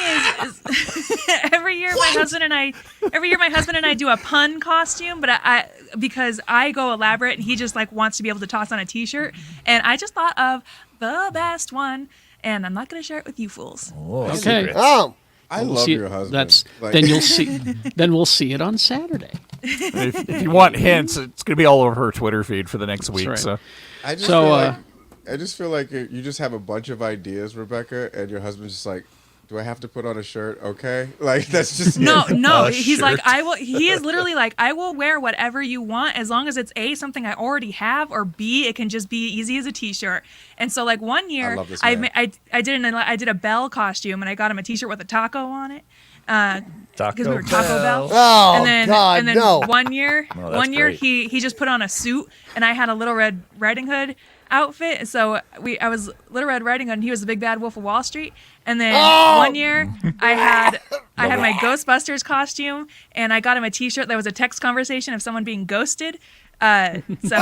is every year my husband and I do a pun costume, but I because I go elaborate and he just like wants to be able to toss on a t-shirt, and I just thought of the best one, and I'm not gonna share it with you fools. Oh, Okay. secret. Oh, I We'll love see- your husband. That's Like- then you'll see. Then we'll see it on Saturday. If you want hints, it's gonna be all over her Twitter feed for the next week. right. So I just So, feel like I just feel like you just have a bunch of ideas, Rebecca, and your husband's just like, "Do I have to put on a shirt? Okay." Like that's just No, A he's like, shirt. he is literally like, I will wear whatever you want as long as it's A, something I already have, or B, it can just be easy as a t-shirt. And so like one year, love this I man. did a Bell costume, and I got him a t-shirt with a taco on it. Because we were Taco Taco Bell. Oh, and then, God, and then no. one year, Oh, that's great. he just put on a suit, and I had a Little Red Riding Hood outfit. So I was Little Red Riding Hood, and he was the Big Bad Wolf of Wall Street. And then one year, I had my Ghostbusters costume, and I got him a T-shirt that was a text conversation of someone being ghosted. So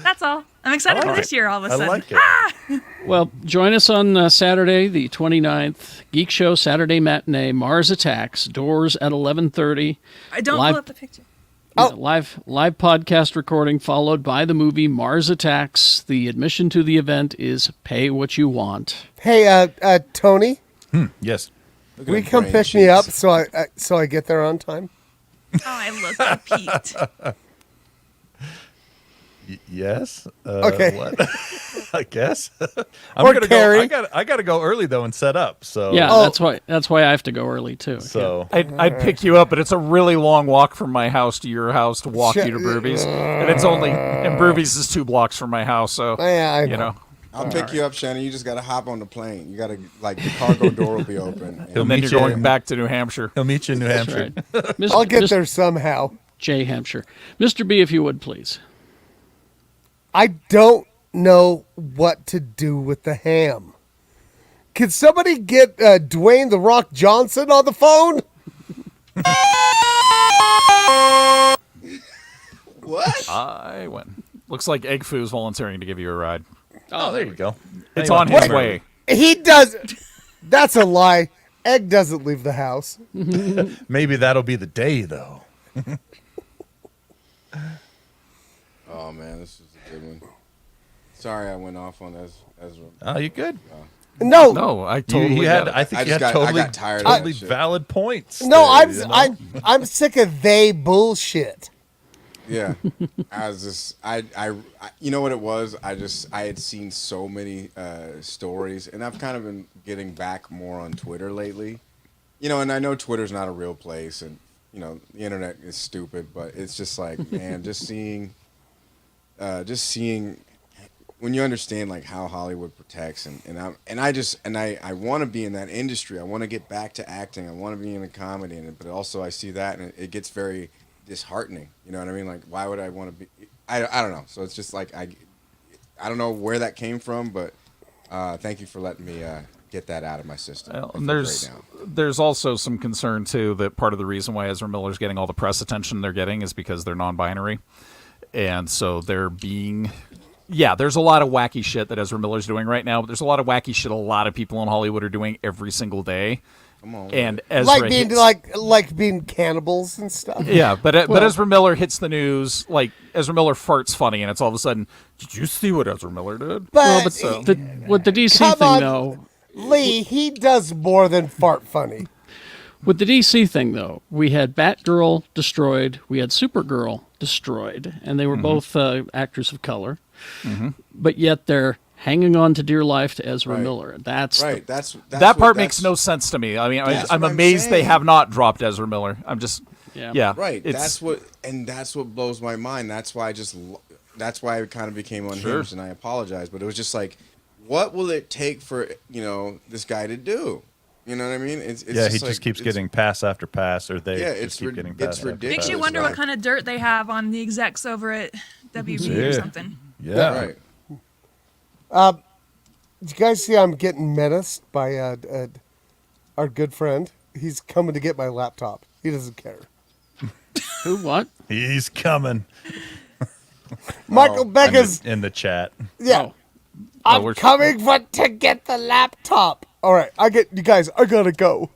that's all. I'm excited for like this it. year. All of a I sudden. like it. Well, join us on Saturday, the 29th, Geek Show Saturday Matinee, Mars Attacks, doors at 11:30. I don't Live- pull up the picture. Live podcast recording followed by the movie Mars Attacks. The admission to the event is pay what you want. hey, Tony, Yes. Look at will you them come brain pick me up cheeks. so I get there on time? Oh, I looked. I peeked. Yes. Okay. What? I guess. I'm Or gonna Carrie. go. I gotta go early though and set up. So Yeah, Oh. that's why I have to go early too. So I'd pick you up, but it's a really long walk from my house to your house to walk you to Broovies, and Broovies is 2 blocks from my house. So Yeah, I you know, I'll pick you up, Shannon. You just gotta hop on the plane. You gotta like the cargo door will be open. He'll and then meet you're you going back to New Hampshire. he'll meet you in New Hampshire. Right. I'll get there somehow. J. Hampshire. Mr. B, if you would, please. I don't know what to do with the ham. Can somebody get Dwayne The Rock Johnson on the phone? What? I win. Looks like Egg Foo's volunteering to give you a ride. Oh, there you go. It's Anyway, on his wait. way. He does. That's a lie. Egg doesn't leave the house. Maybe that'll be the day though. Oh man, this is a good one. Sorry, I went off on Ezra. Oh, you good? No, No, I totally you get had. it. I think I you just had got- I totally, got tired of totally that shit. valid points. no, there, you know? I'm sick of they bullshit. Yeah, I was just I you know what it was? I had seen so many stories, and I've kind of been getting back more on Twitter lately. You know, and I know Twitter's not a real place, and you know the internet is stupid, but it's just like man, just seeing when you understand like how Hollywood protects and I want to be in that industry. I want to get back to acting. I want to be in a comedy, but also I see that and it gets very disheartening. You know what I mean? Like, why would I want to be? I don't know. So it's just like I don't know where that came from, but thank you for letting me get that out of my system. Well, I and feel great now. there's also some concern too that part of the reason why Ezra Miller's getting all the press attention they're getting is because they're non-binary, and so they're being. Yeah, there's a lot of wacky shit that Ezra Miller's doing right now, but there's a lot of wacky shit a lot of people in Hollywood are doing every single day. Come on, And Ezra Like being hits- like being cannibals and stuff. Yeah, but Ezra Miller hits the news like Ezra Miller farts funny, and it's all of a sudden, did you see what Ezra Miller did? But With the DC Come thing, on. though, Lee, he does more than fart funny. with the DC thing, though, we had Batgirl destroyed, we had Supergirl destroyed, and they were both actors of color, but yet they're hanging on to dear life to Ezra Right. Miller. That's right? That's That part what- makes that's- no sense to me. I mean, That's I'm what I'm amazed they saying. have not dropped Ezra Miller. I'm just, Yeah. yeah, Right. It's, That's what blows my mind. That's why that's why I kind of became unhinged, Sure. and I apologize. But it was just like, what will it take for this guy to do? You know what I mean? It's Yeah, he like- just keeps it's- getting pass after pass, or they Yeah, just it's keep rid- getting it's pass after ridiculous. Makes you pass. wonder Right. what kind of dirt they have on the execs over at WB or Yeah. something. Yeah, right. Did you guys see I'm getting menaced by our good friend? He's coming to get my laptop. He doesn't care. Who? What? He's coming. Michael Becca's. In the chat. Yeah. Oh. I'm we're- coming to get the laptop. All right, you guys. I gotta go.